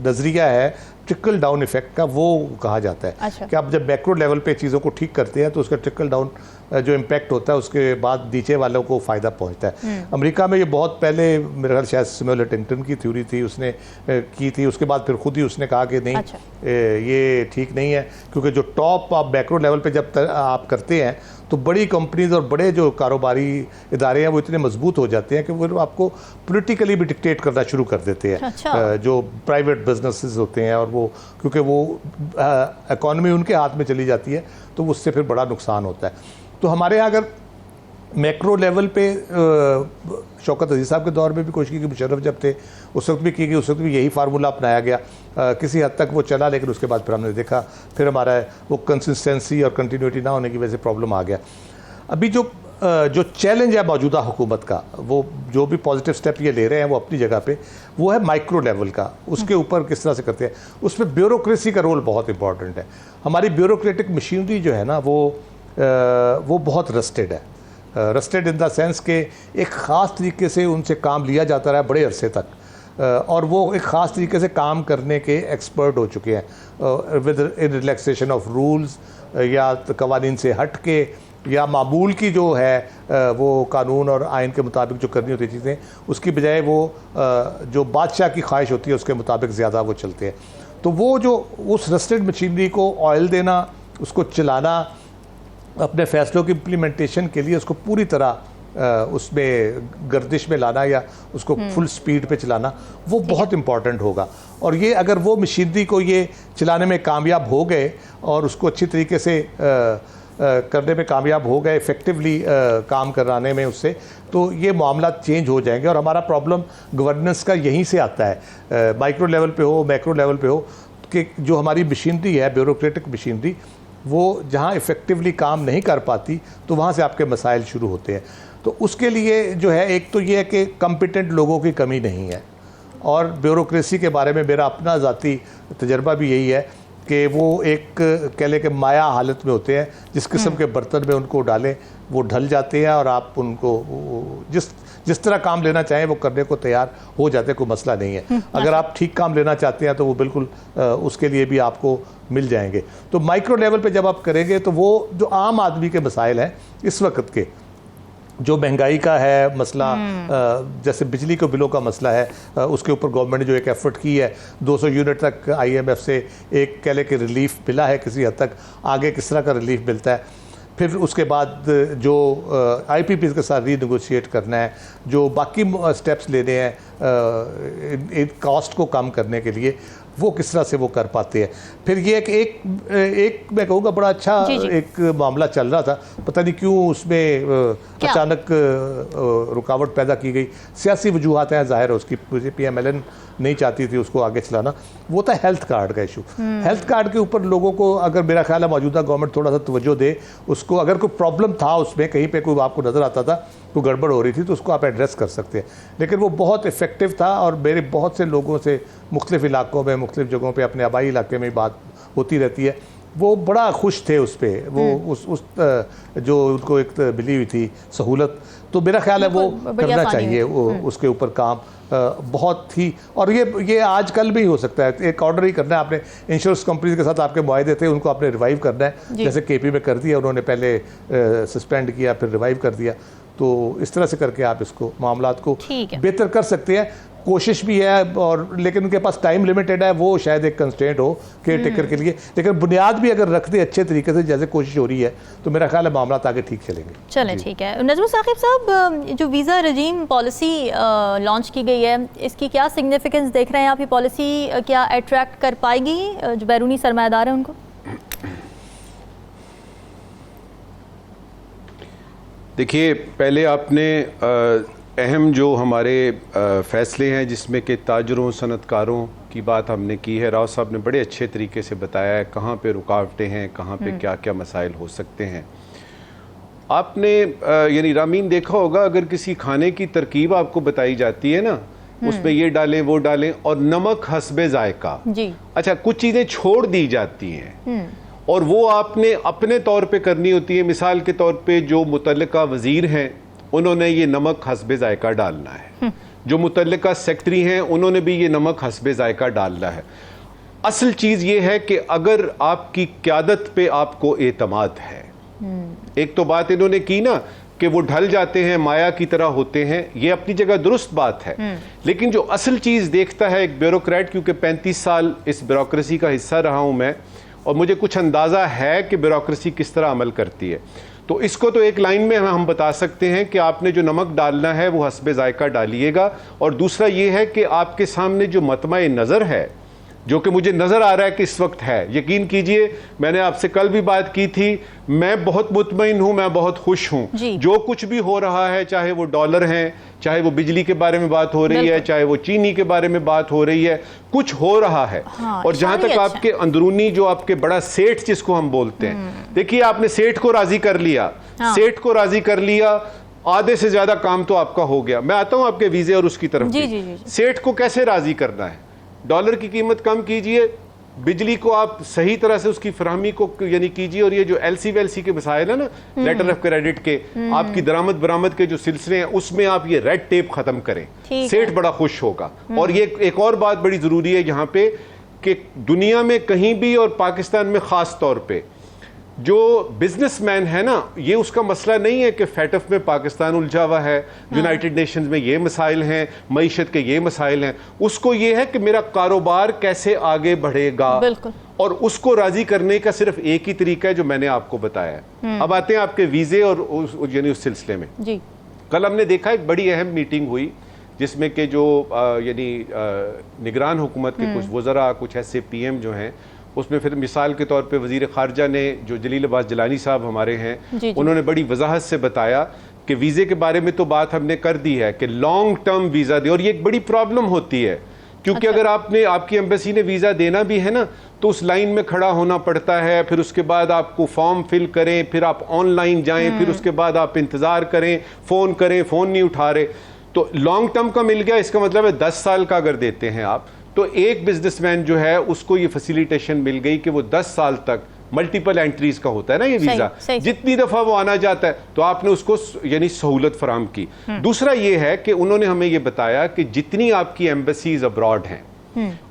B: नज़रिया है ट्रिकल डाउन इफेक्ट का, वो कहा जाता है। अच्छा। कि आप जब मैक्रो लेवल पे चीज़ों को ठीक करते हैं तो उसका ट्रिकल डाउन जो इम्पैक्ट होता है उसके बाद नीचे वालों को फ़ायदा पहुंचता है। अमेरिका में ये बहुत पहले मेरे ख्याल शायद सैमुअल हंटिंगटन की थ्योरी थी, उसने की थी, उसके बाद फिर खुद ही उसने कहा कि नहीं। अच्छा। ये ठीक नहीं है, क्योंकि जो टॉप आप मैक्रो लेवल पे जब आप करते हैं तो बड़ी कंपनीज और बड़े जो कारोबारी इदारे हैं वो इतने मजबूत हो जाते हैं कि वो आपको पॉलिटिकली भी डिक्टेट करना शुरू कर देते हैं। अच्छा। जो प्राइवेट बिजनेसेस होते हैं, और वो क्योंकि वो इकॉनमी उनके हाथ में चली जाती है तो उससे फिर बड़ा नुकसान होता है। तो हमारे यहाँ अगर मैक्रो लेवल पे शौकत अजीज़ साहब के दौर में भी कोशिश की, मुशर्रफ जब थे उस वक्त भी की गई, उस वक्त भी यही फार्मूला अपनाया गया, किसी हद तक वो चला, लेकिन उसके बाद फिर हमने देखा फिर हमारा वो कंसिस्टेंसी और कंटिन्यूटी ना होने की वजह से प्रॉब्लम आ गया। अभी जो चैलेंज है मौजूदा हुकूमत का, वो जो भी पॉजिटिव स्टेप ये ले रहे हैं वो अपनी जगह पे, वो है माइक्रो लेवल का, उसके ऊपर किस तरह से करते हैं। उसमें ब्यूरोक्रेसी का रोल बहुत इंपॉर्टेंट है। हमारी ब्यूरोक्रेटिक मशीनरी जो है ना वो बहुत रस्टेड है, रस्टेड इन द सेंस के एक ख़ास तरीके से उनसे काम लिया जाता रहा बड़े अरसे तक, और वो एक ख़ास तरीके से काम करने के एक्सपर्ट हो चुके हैं विद रिलैक्सेशन ऑफ रूल्स या कवानीन से हट के या मामूल की जो है वो कानून और आइन के मुताबिक जो करनी होती चीज़ें, उसकी बजाय वो जो बादशाह की ख्वाहिश होती है उसके मुताबिक ज़्यादा वो चलते हैं। तो वो जो उस रस्टेड मशीनरी को ऑयल देना, उसको चलाना, अपने फैसलों की इम्प्लीमेंटेशन के लिए उसको पूरी तरह उसमें गर्दिश में लाना या उसको फुल स्पीड पे चलाना, वो बहुत इम्पॉर्टेंट होगा। और ये अगर वो मशीनरी को ये चलाने में कामयाब हो गए और उसको अच्छी तरीके से करने में कामयाब हो गए, इफ़ेक्टिवली काम कराने में उससे, तो ये मामला चेंज हो जाएंगे। और हमारा प्रॉब्लम गवर्नेंस का यहीं से आता है, माइक्रो लेवल पे हो, मैक्रो लेवल पे हो, कि जो हमारी मशीनरी है, ब्यूरोक्रेटिक मशीनरी, वो जहाँ इफ़ेक्टिवली काम नहीं कर पाती तो वहाँ से आपके मसाइल शुरू होते हैं। तो उसके लिए जो है, एक तो ये है कि कॉम्पिटेंट लोगों की कमी नहीं है, और ब्यूरोक्रेसी के बारे में मेरा अपना ज़ाती तजर्बा भी यही है कि वो एक कह लें कि माया हालत में होते हैं, जिस किस्म के बर्तन में उनको डालें वो ढल जाते हैं, और आप उनको जिस तरह काम लेना चाहें वो करने को तैयार हो जाते, कोई मसला नहीं है। अगर आप ठीक काम लेना चाहते हैं तो वो बिल्कुल उसके लिए भी आपको मिल जाएंगे। तो माइक्रो लेवल पे जब आप करेंगे तो वो जो आम आदमी के मसाइल हैं इस वक्त के, जो महंगाई का है मसला, जैसे बिजली के बिलों का मसला है, उसके ऊपर गवर्नमेंट ने जो एक एफर्ट की है 200 यूनिट तक IMF से एक कह लें कि रिलीफ मिला है किसी हद तक, आगे किस तरह का रिलीफ मिलता है। फिर उसके बाद जो IPP के साथ रीनेगोशिएट करना है, जो बाकी स्टेप्स लेने हैं इन कॉस्ट को कम करने के लिए, वो किस तरह से वो कर पाते हैं। फिर ये एक मैं कहूँगा बड़ा अच्छा एक मामला चल रहा था, पता नहीं क्यों उसमें अचानक रुकावट पैदा की गई, सियासी वजूहात हैं ज़ाहिर है उसकी, PMLN नहीं चाहती थी उसको आगे चलाना, वो था हेल्थ कार्ड का इशू। हेल्थ कार्ड के ऊपर लोगों को अगर मेरा ख्याल है मौजूदा गवर्नमेंट थोड़ा सा तवज्जो दे, उसको अगर कोई प्रॉब्लम था उसमें कहीं पे कोई आपको नज़र आता था कोई गड़बड़ हो रही थी तो उसको आप एड्रेस कर सकते हैं, लेकिन वो बहुत इफ़ेक्टिव था। और मेरे बहुत से लोगों से मुख्तलिफ़ इलाकों में मुख्तलिफ़ जगहों पे अपने आबाई इलाके में बात होती रहती है, वो बड़ा खुश थे उस पर, वो उस जो उनको एक मिली हुई थी सहूलत। तो मेरा ख्याल है वो करना चाहिए उसके ऊपर काम बहुत ही। और ये आज कल भी हो सकता है, एक ऑर्डर ही करना है आपने, इंश्योरेंस कंपनी के साथ आपके मुआहदे थे उनको आपने रिवाइव करना है, जैसे KP में कर दिया उन्होंने, पहले सस्पेंड किया फिर रिवाइव कर दिया। तो इस तरह से करके आप इसको मामलात को बेहतर कर सकते हैं, कोशिश भी है। और लेकिन उनके पास टाइम लिमिटेड है, वो शायद एक कंस्ट्रेंट हो केयर टेकर के लिए, लेकिन बुनियाद भी अगर रख दे अच्छे तरीके से जैसे कोशिश हो रही है तो मेरा ख्याल है मामला आगे ठीक चलेंगे।
A: चलें ठीक है। नजमुल साकिब साहब, जो वीज़ा रजीम पॉलिसी लॉन्च की गई है, इसकी क्या सिग्निफिकेंस देख रहे हैं आप? ये पॉलिसी क्या अट्रैक्ट कर पाएगी जो बैरूनी सरमायादार हैं उनको?
C: देखिए, पहले आपने अहम जो हमारे फ़ैसले हैं जिसमें कि ताजरों सनतकारों की बात हमने की है, राव साहब ने बड़े अच्छे तरीके से बताया है कहाँ पे रुकावटें हैं, कहाँ पे क्या क्या मसाइल हो सकते हैं। आपने यानी रामीन देखा होगा, अगर किसी खाने की तरकीब आपको बताई जाती है ना, उसमें ये डालें वो डालें और नमक हस्बे जायका, अच्छा कुछ चीज़ें छोड़ दी जाती हैं और वो आपने अपने तौर पे करनी होती है। मिसाल के तौर पे जो मुतल्लिका वज़ीर हैं उन्होंने ये नमक हस्बे जायका डालना है, जो मुतल्लिका सेक्रेटरी हैं उन्होंने भी ये नमक हस्बे जायका डालना है। असल चीज़ ये है कि अगर आपकी क़यादत पे आपको एतमाद है, एक तो बात इन्होंने की ना कि वो ढल जाते हैं, माया की तरह होते हैं, ये अपनी जगह दुरुस्त बात है, लेकिन जो असल चीज़ देखता है एक ब्यूरोक्रेट, क्योंकि 35 साल इस ब्यूरोक्रेसी का हिस्सा रहा हूँ मैं और मुझे कुछ अंदाज़ा है कि ब्यूरोक्रेसी किस तरह अमल करती है, तो इसको तो एक लाइन में हम बता सकते हैं कि आपने जो नमक डालना है वो हस्बे जायका डालिएगा। और दूसरा ये है कि आपके सामने जो मतमाए नज़र है, जो कि मुझे नज़र आ रहा है कि इस वक्त है, यकीन कीजिए मैंने आपसे कल भी बात की थी, मैं बहुत मुतमईन हूँ, मैं बहुत खुश हूँ। जो कुछ भी हो रहा है, चाहे वो डॉलर हैं, चाहे वो बिजली के बारे में बात हो रही है, चाहे वो चीनी के बारे में बात हो रही है, कुछ हो रहा है। और जहाँ तक आपके अंदरूनी जो आपके बड़ा सेठ जिसको हम बोलते हैं, देखिए आपने सेठ को राजी कर लिया, सेठ को राजी कर लिया, आधे से ज्यादा काम तो आपका हो गया। मैं आता हूँ आपके वीजे और उसकी तरफ। सेठ को कैसे राजी करना है? डॉलर की कीमत कम कीजिए, बिजली को आप सही तरह से उसकी फराहमी को यानी कीजिए, और ये जो LC वेलसी के मसाइल है ना, लेटर ऑफ क्रेडिट के, आपकी दरामद बरामद के जो सिलसिले हैं उसमें आप ये रेड टेप खत्म करें, सेठ बड़ा खुश होगा। और ये एक और बात बड़ी जरूरी है यहाँ पे कि दुनिया में कहीं भी और पाकिस्तान में खास तौर पे जो बिजनेसमैन है ना, ये उसका मसला नहीं है कि फैटफ में पाकिस्तान उलझा हुआ है, यूनाइटेड नेशंस में ये मसाइल हैं, मईशत के ये मसाइल हैं, उसको ये है कि मेरा कारोबार कैसे आगे बढ़ेगा, और उसको राजी करने का सिर्फ एक ही तरीका है जो मैंने आपको बताया है। अब आते हैं आपके वीजे और यानी उस सिलसिले में जी। कल हमने देखा एक बड़ी अहम मीटिंग हुई जिसमें कि जो यानी निगरान हुकूमत के कुछ वज़रा, कुछ SAPM जो हैं, उसमें फिर मिसाल के तौर पे वज़ीर ख़ारजा ने, जो जलील अब्बास जलानी साहब हमारे हैं, उन्होंने बड़ी वजाहत से बताया कि वीज़े के बारे में तो बात हमने कर दी है कि लॉन्ग टर्म वीज़ा दे, और ये एक बड़ी प्रॉब्लम होती है क्योंकि अगर आपकी एम्बेसी ने वीज़ा देना भी है ना, तो उस लाइन में खड़ा होना पड़ता है, फिर उसके बाद आपको फॉर्म फिल करें, फिर आप ऑनलाइन जाएं, फिर उसके बाद आप इंतज़ार करें, फ़ोन करें, फ़ोन नहीं उठा रहे। तो लॉन्ग टर्म का मिल गया, इसका मतलब है 10 साल का अगर देते हैं आप, तो एक बिजनेसमैन जो है उसको ये फैसिलिटेशन मिल गई कि वो 10 साल तक मल्टीपल एंट्रीज का होता है ना ये वीजा, जितनी दफा वो आना चाहता है तो आपने उसको यानी सहूलत फराम की। दूसरा ये है कि उन्होंने हमें ये बताया कि जितनी आपकी एम्बेसीज अब्रॉड हैं,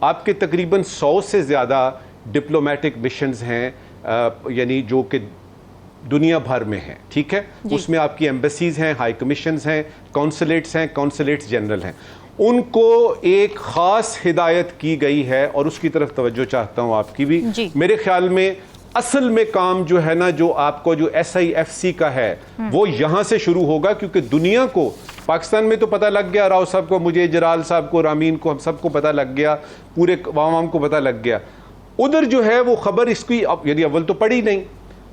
C: आपके तकरीबन 100 से ज्यादा डिप्लोमेटिक मिशंस हैं, यानी जो कि दुनिया भर में है, ठीक है, उसमें आपकी एम्बेसीज हैं, हाई कमीशंस हैं, कौंसलेट्स हैं, कौंसलेट्स जनरल हैं, उनको एक खास हिदायत की गई है और उसकी तरफ तवज्जो चाहता हूं आपकी भी। मेरे ख्याल में असल में काम जो है ना, जो आपको जो SIFC का है वो यहां से शुरू होगा, क्योंकि दुनिया को, पाकिस्तान में तो पता लग गया, राव साहब को, मुझे, जलाल साहब को, रामीन को, हम सबको पता लग गया, पूरे आवाम को पता लग गया। उधर जो है वो खबर इसकी यानी अव्वल तो पड़ी नहीं,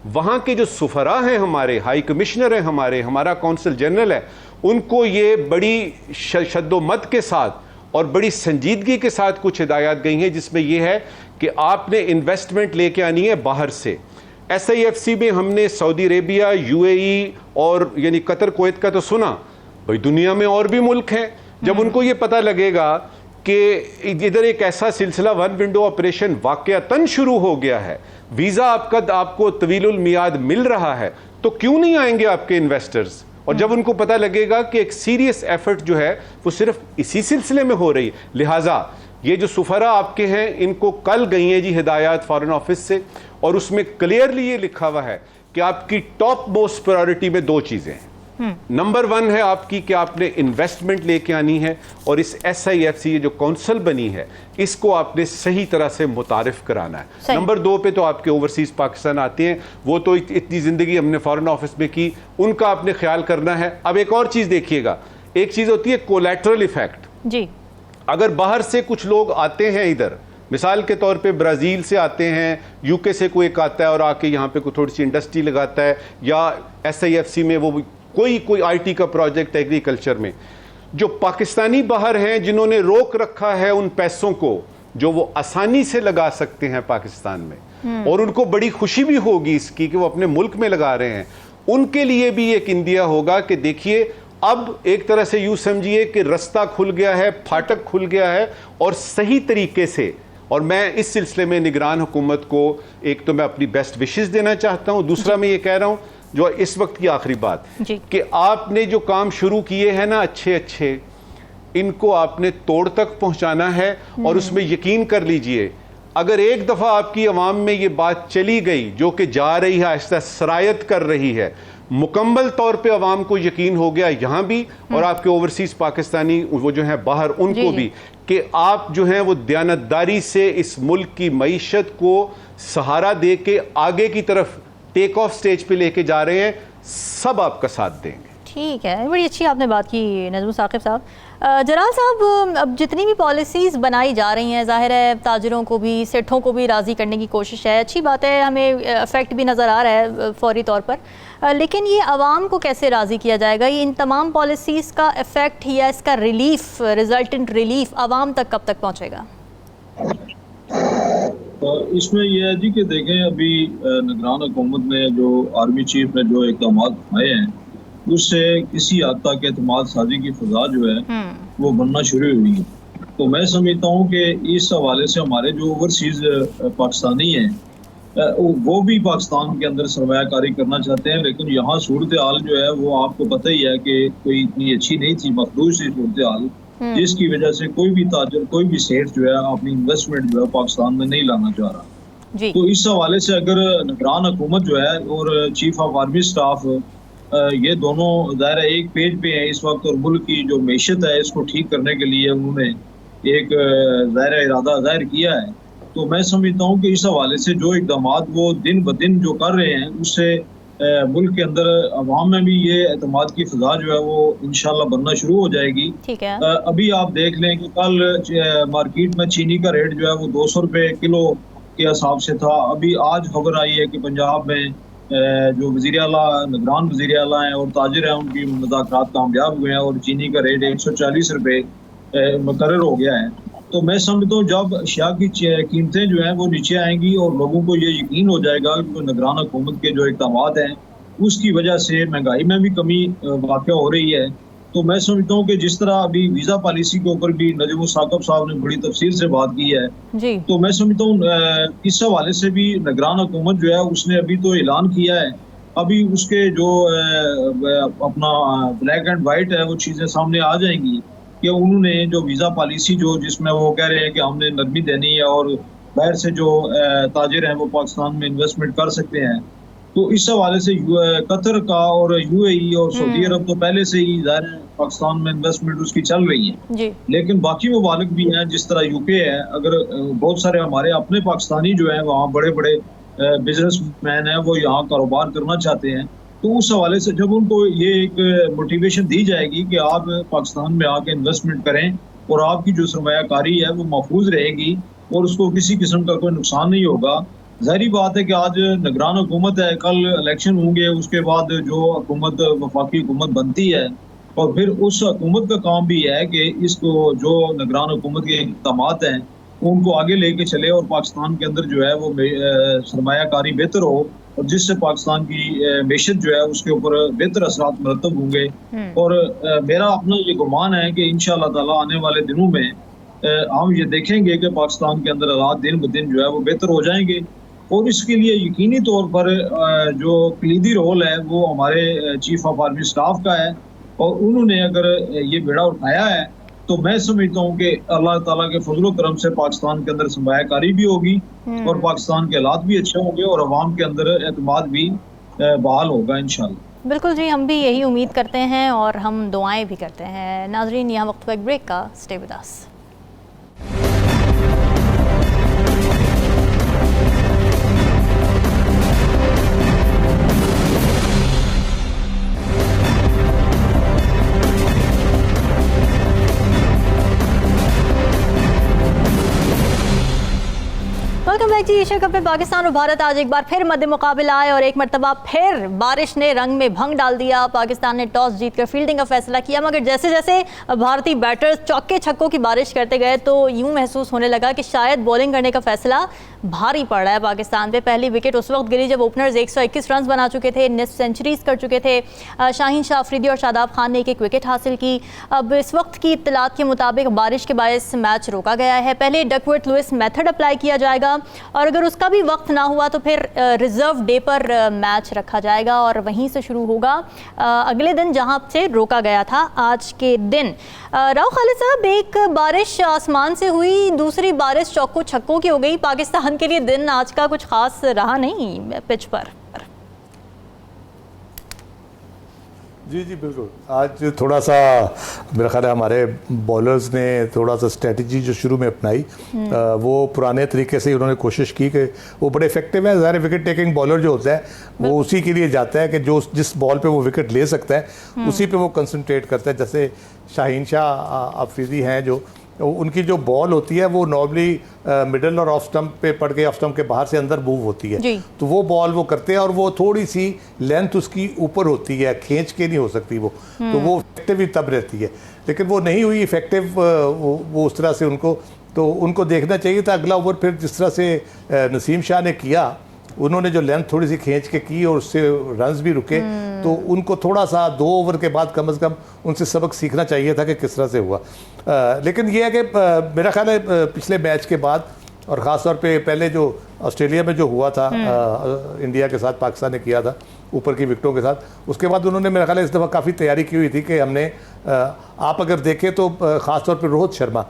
C: वहां के जो सुफरा हैं हमारे, हाई कमिश्नर हैं हमारे, हमारा कौंसल जनरल है, उनको ये बड़ी शद्दोमत के साथ और बड़ी संजीदगी के साथ कुछ हिदायत गई हैं, जिसमें यह है कि आपने इन्वेस्टमेंट लेके आनी है बाहर से। SIFC में हमने सऊदी अरेबिया, UAE और यानी कतर, कुवैत का तो सुना, भाई दुनिया में और भी मुल्क हैं। जब उनको ये पता लगेगा कि इधर एक ऐसा सिलसिला वन विंडो ऑपरेशन वाकयातन शुरू हो गया है, वीजा आपको तवीलुल मियाद मिल रहा है, तो क्यों नहीं आएंगे आपके इन्वेस्टर्स? और जब उनको पता लगेगा कि एक सीरियस एफर्ट जो है वो सिर्फ इसी सिलसिले में हो रही है, लिहाजा ये जो सुफरा आपके हैं, इनको कल गई हैं जी हिदायत फॉरेन ऑफिस से, और उसमें क्लियरली ये लिखा हुआ है कि आपकी टॉप मोस्ट प्रायोरिटी में 2 चीजें हैं। नंबर 1 है आपकी कि आपने इन्वेस्टमेंट लेके आनी है, और इस SIFC ये जो काउंसिल बनी है इसको आपने सही तरह से मुतारिफ कराना है। नंबर 2 पे तो आपके ओवरसीज पाकिस्तान आते हैं, वो तो इतनी जिंदगी हमने फॉरेन ऑफिस में की, उनका आपने ख्याल करना है। अब एक और चीज देखिएगा, एक चीज होती है कोलैटरल इफेक्ट जी। अगर बाहर से कुछ लोग आते हैं इधर, मिसाल के तौर पे ब्राज़ील से आते हैं, UK से कोई एक आता है और आके यहाँ पे कोई थोड़ी सी इंडस्ट्री लगाता है, या SIFC में वो कोई IT का प्रोजेक्ट एग्रीकल्चर में, जो पाकिस्तानी बाहर हैं जिन्होंने रोक रखा है उन पैसों को जो वो आसानी से लगा सकते हैं पाकिस्तान में, और उनको बड़ी खुशी भी होगी इसकी कि वो अपने मुल्क में लगा रहे हैं, उनके लिए भी एक इंदिया होगा कि देखिए अब एक तरह से यूं समझिए कि रास्ता खुल गया है, फाटक खुल गया है, और सही तरीके से। और मैं इस सिलसिले में निगरान हुकूमत को एक तो मैं अपनी बेस्ट विशेस देना चाहता हूं, दूसरा मैं ये कह रहा हूं जो इस वक्त की आखिरी बात कि आपने जो काम शुरू किए हैं ना अच्छे, इनको आपने तोड़ तक पहुंचाना है, और उसमें यकीन कर लीजिए अगर एक दफा आपकी अवाम में ये बात चली गई, जो कि जा रही है, आहिस्ता सरायत कर रही है, मुकम्मल तौर पे अवाम को यकीन हो गया यहाँ भी और आपके ओवरसीज पाकिस्तानी वो जो है बाहर, उनको भी, कि आप जो हैं वो दयानतदारी से इस मुल्क की मईशत को सहारा दे के आगे की तरफ टेक ऑफ स्टेज पे लेके जा रहे हैं, सब आपका साथ देंगे।
A: ठीक है, बड़ी अच्छी आपने बात की नजमुल साकिब साहब। जलाल साहब, अब जितनी भी पॉलिसीज़ बनाई जा रही हैं, ज़ाहिर है ताजरों को भी, सेठों को भी राज़ी करने की कोशिश है, अच्छी बात है, हमें इफ़ेक्ट भी नज़र आ रहा है फौरी तौर पर, लेकिन ये आवाम को कैसे राज़ी किया जाएगा? ये इन तमाम पॉलिसीज़ का इफ़ेक्ट या इसका रिलीफ, रिजल्टेंट रिलीफ आवाम तक कब तक पहुँचेगा?
D: इसमें यह है जी कि देखें, अभी निगरान हुकूमत ने जो आर्मी चीफ ने जो इक़दाम उठाए हैं, उससे किसी हद तक एतमाद साजी की फ़ज़ा जो है वो बनना शुरू हुई है। तो मैं समझता हूँ कि इस हवाले से हमारे जो ओवरसीज़ पाकिस्तानी हैं वो भी पाकिस्तान के अंदर सरमायाकारी करना चाहते हैं, लेकिन यहाँ सूरत हाल जो है वो आपको पता ही है कि कोई इतनी अच्छी नहीं थी, मखदूज सी सूरत हाल, जिसकी वजह से कोई भी ताजर, कोई भी सेठ जो है अपनी इन्वेस्टमेंट जो है पाकिस्तान में नहीं लाना चाह रहा। तो इस हवाले से अगर निगरान हुकूमत जो है और चीफ ऑफ आर्मी स्टाफ ये दोनों दायरा एक पेज पे हैं इस वक्त, और मुल्क की जो मैशत है इसको ठीक करने के लिए उन्होंने एक दायरा इरादा जाहिर किया है। तो मैं समझता हूँ कि इस हवाले से जो इक़दाम वो दिन ब दिन जो कर रहे हैं, उससे मुल्क के अंदर अवाम में भी ये एतमाद की फ़ज़ा जो है वो इंशाल्लाह बनना शुरू हो जाएगी।
A: ठीक है।
D: अभी आप देख लें कि कल मार्केट में चीनी का रेट जो है वो 200 रुपये किलो के हिसाब से था। अभी आज खबर आई है कि पंजाब में जो वज़ीर आला, निगरान वज़ीर आला हैं और ताजिर हैं, उनकी मुज़ाकरात कामयाब हुए हैं और चीनी का रेट 140 रुपये मुकर्रर हो गया है। तो मैं समझता हूँ जब अशिया की कीमतें जो हैं वो नीचे आएंगी और लोगों को ये यकीन हो जाएगा कि निगरान हुकूमत के जो इक़दाम हैं उसकी वजह से महंगाई में भी कमी वाक़या हो रही है, तो मैं समझता हूँ कि जिस तरह अभी वीजा पॉलिसी के ऊपर भी नजमुल साकिब साहब ने बड़ी तफसील से बात की है
A: जी।
D: तो मैं समझता हूँ इस हवाले से भी निगरान हुकूमत जो है उसने अभी तो ऐलान किया है, अभी उसके जो अपना ब्लैक एंड वाइट है वो चीजें सामने आ जाएंगी कि उन्होंने जो वीजा पॉलिसी जो जिसमें वो कह रहे हैं कि हमने नरमी देनी है और बाहर से जो ताजिर हैं वो पाकिस्तान में इन्वेस्टमेंट कर सकते हैं। तो इस हवाले से कतर का और यूएई और सऊदी अरब तो पहले से ही ज़ाहिर है पाकिस्तान में इन्वेस्टमेंट उसकी चल रही है
A: जी।
D: लेकिन बाकी ममालिक भी हैं जिस तरह यूके है, अगर बहुत सारे हमारे अपने पाकिस्तानी जो है वहाँ बड़े बड़े बिजनेसमैन हैं वो यहाँ कारोबार करना चाहते हैं, तो उस हवाले से जब उनको ये एक मोटिवेशन दी जाएगी कि आप पाकिस्तान में आके इन्वेस्टमेंट करें और आपकी जो सरमायाकारी है वो महफूज रहेगी और उसको किसी किस्म का कोई नुकसान नहीं होगा। ज़ाहिरी बात है कि आज निगरान हुकूमत है, कल इलेक्शन होंगे, उसके बाद जो हुकूमत वफाकी हुकूमत बनती है और फिर उस हुकूमत का काम भी है कि इसको जो निगरान हुकूमत के इक़दामात हैं उनको आगे लेके चले और पाकिस्तान के अंदर जो है वो सरमायाकारी बेहतर हो और जिससे पाकिस्तान की मैशत जो है उसके ऊपर बेहतर असरात मरतब होंगे। और मेरा अपना ये गुमान है कि इंशाअल्लाह ताला आने वाले दिनों में हम ये देखेंगे कि पाकिस्तान के अंदर हालात दिन ब दिन जो है वो बेहतर हो जाएंगे और इसके लिए यकीनी तौर पर जो कलीदी रोल है वो हमारे चीफ ऑफ आर्मी स्टाफ का है और उन्होंने अगर ये बेड़ा उठाया है तो मैं समझता हूँ कि अल्लाह ताला के फजल करम से पाकिस्तान के अंदर सरमायाकारी भी होगी और पाकिस्तान के हालात भी अच्छे होंगे और अवाम के अंदर एतमाद भी बहाल होगा इंशाल्लाह।
A: बिल्कुल जी, हम भी यही उम्मीद करते हैं और हम दुआएं भी करते हैं। नाजरीन, यहाँ वक्त एक ब्रेक का, stay with us. Welcome back जी। एशिया कप में पाकिस्तान और भारत आज एक बार फिर मद्दे मुकाबिला आए और एक मरतबा फिर बारिश ने रंग में भंग डाल दिया। पाकिस्तान ने टॉस जीतकर फील्डिंग का फैसला किया, मगर जैसे जैसे भारतीय बैटर्स चौके छक्कों की बारिश करते गए तो यूं महसूस होने लगा कि शायद बॉलिंग करने का फैसला भारी पड़ रहा है पाकिस्तान पे। पहली विकेट उस वक्त गिरी जब ओपनर्स 121 रन बना चुके थे, निस्फ सेंचुरीज कर चुके थे। शाहीन शाह अफरीदी और शादाब खान ने एक विकेट हासिल की। अब इस वक्त की इत्तलात के मुताबिक बारिश के बायस मैच रोका गया है। पहले डकवर्थ लुइस मेथड अप्लाई किया जाएगा और अगर उसका भी वक्त ना हुआ तो फिर रिजर्व डे पर मैच रखा जाएगा और वहीं से शुरू होगा अगले दिन जहां से रोका गया था आज के दिन। राव खालिद साहब, एक बारिश आसमान से हुई, दूसरी बारिश चौकों छक्कों की हो गई। पाकिस्तान के लिए दिन आज का कुछ खास रहा नहीं पिच पर।
B: जी जी बिल्कुल, आज थोड़ा सा मेरा ख्याल है हमारे बॉलर्स ने थोड़ा सा स्ट्रेटजी जो शुरू में अपनाई वो पुराने तरीके से उन्होंने कोशिश की कि वो बड़े इफेक्टिव है। ज़ाहिर विकेट टेकिंग बॉलर जो होता है वो उसी के लिए जाता है कि जो जिस बॉल पे वो विकेट ले सकता है उसी पे वो कंसंट्रेट करता है। जैसे शाहीन शाह अफरीदी हैं जो उनकी जो बॉल होती है वो नॉर्मली मिडल और ऑफ स्टंप पे पड़ के ऑफ स्टंप के बाहर से अंदर मूव होती है, तो वो बॉल वो करते हैं और वो थोड़ी सी लेंथ उसकी ऊपर होती है, खींच के नहीं हो सकती वो, तो वो इफेक्टिव ही तब रहती है। लेकिन वो नहीं हुई इफेक्टिव वो उस तरह से उनको देखना चाहिए था अगला ओवर फिर जिस तरह से नसीम शाह ने किया, उन्होंने जो लेंथ थोड़ी सी खींच के की और उससे रन्स भी रुके, तो उनको थोड़ा सा 2 ओवर के बाद कम से कम उनसे सबक सीखना चाहिए था कि किस तरह से हुआ। लेकिन यह है कि मेरा ख्याल है पिछले मैच के बाद और ख़ास तौर पे पहले जो ऑस्ट्रेलिया में जो हुआ था इंडिया के साथ पाकिस्तान ने किया था ऊपर की विकेटों के साथ, उसके बाद उन्होंने मेरा ख्याल है इस दफ़ा काफ़ी तैयारी की हुई थी कि हमने आप अगर देखें तो ख़ास तौर पर रोहित शर्मा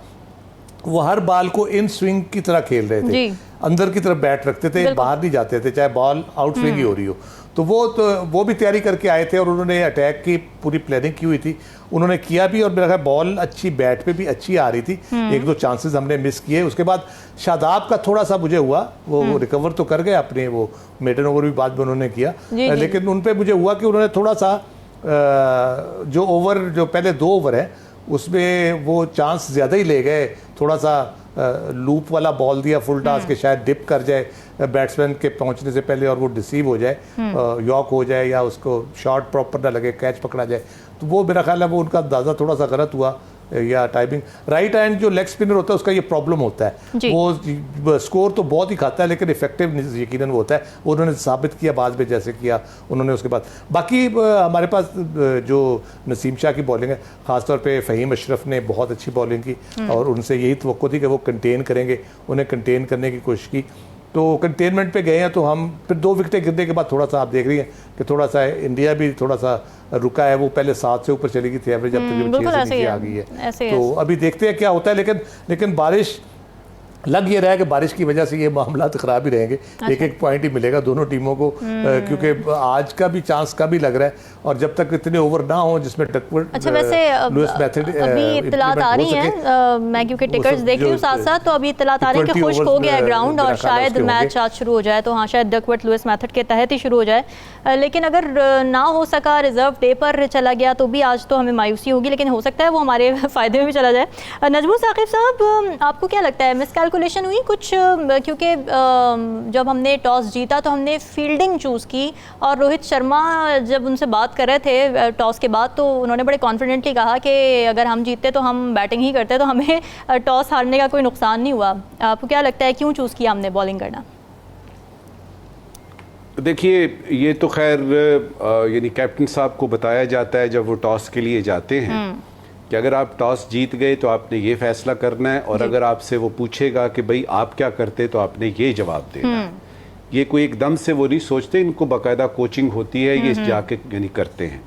B: वो हर बॉल को इन स्विंग की तरह खेल रहे थे, अंदर की तरफ बैट रखते थे, बाहर नहीं जाते थे चाहे बॉल आउट स्विंग ही हो रही हो। तो वो भी तैयारी करके आए थे और उन्होंने अटैक की पूरी प्लानिंग की हुई थी, उन्होंने किया भी और मेरा ख्याल बॉल अच्छी बैट पे भी अच्छी आ रही थी। 1-2 चांसेस हमने मिस किए। उसके बाद शादाब का थोड़ा सा मुझे हुआ, वो रिकवर तो कर गए अपने, वो मेडन ओवर भी बाद में उन्होंने किया, लेकिन उन पर मुझे हुआ कि उन्होंने थोड़ा सा जो पहले 2 ओवर है उसमें वो चांस ज़्यादा ही ले गए, थोड़ा सा लूप वाला बॉल दिया फुल टॉस के शायद डिप कर जाए बैट्समैन के पहुंचने से पहले और वो डिसीव हो जाए, यॉक हो जाए या उसको शॉट प्रॉपर ना लगे, कैच पकड़ा जाए। तो वो मेरा ख्याल है वो उनका अंदाज़ा थोड़ा सा गलत हुआ या टाइमिंग, राइट हैंड जो लेग स्पिनर होता है उसका ये प्रॉब्लम होता है, वो स्कोर तो बहुत ही खाता है लेकिन इफेक्टिव यकीनन वो होता है, वो उन्होंने साबित किया बाद में जैसे किया उन्होंने। उसके बाद बाकी हमारे पास जो नसीम शाह की बॉलिंग है, ख़ासतौर पे फ़हीम अशरफ ने बहुत अच्छी बॉलिंग की और उनसे यही तवक्को थी कि वो कंटेन करेंगे, उन्हें कंटेन करने की कोशिश की, तो कंटेनमेंट पे गए हैं। तो हम फिर 2 विकेटें गिरने के बाद थोड़ा सा आप देख रही हैं कि थोड़ा सा इंडिया भी थोड़ा सा रुका है, वो पहले 7 से ऊपर चली गई थी एवरेज, अब तकरीबन 6 से नीचे आ गई है। तो अभी देखते हैं क्या होता है, लेकिन बारिश लग ये रहा है कि बारिश की वजह से ये मामला खराब ही रहेंगे। एक पॉइंट ही मिलेगा दोनों टीमों को, क्योंकि आज का भी चांस कम ही लग रहा है, और जब तक इतने ओवर ना हो जिसमें डकवर्थ लुइस मेथड
A: अभी इत्तलात आ रही हैं, मैं क्योंकि टिकट्स देख रही हूँ साथ साथ, तो अभी इत्तलात आ रही है कि खुश्क हो गया है ग्राउंड और शायद मैच आज शुरू हो जाए, तो हाँ शायद डकवर्थ लुइस मेथड के तहत ही शुरू हो जाए। लेकिन अगर ना हो सका, रिजर्व डे पर चला गया, तो भी आज तो हमें मायूसी होगी, लेकिन हो सकता है वो हमारे फ़ायदे में भी चला जाए। नजमुल साकिब साहब, आपको क्या लगता है, मिसकैलकुलेशन हुई कुछ? क्योंकि जब हमने टॉस जीता तो हमने फील्डिंग चूज़ की, और रोहित शर्मा जब उनसे बात कर रहे थे टॉस के बाद, तो उन्होंने बड़े कॉन्फिडेंटली कहा कि अगर हम जीतते तो हम बैटिंग ही करते, तो हमें टॉस हारने का कोई नुकसान नहीं हुआ। आपको क्या लगता है क्यों चूज़ किया हमने बॉलिंग करना?
C: देखिए, ये तो खैर यानी कैप्टन साहब को बताया जाता है जब वो टॉस के लिए जाते हैं कि अगर आप टॉस जीत गए तो आपने ये फैसला करना है, और अगर आपसे वो पूछेगा कि भाई आप क्या करते तो आपने ये जवाब देना है। ये कोई एकदम से वो नहीं सोचते, इनको बाकायदा कोचिंग होती है, ये जाके यानी करते हैं।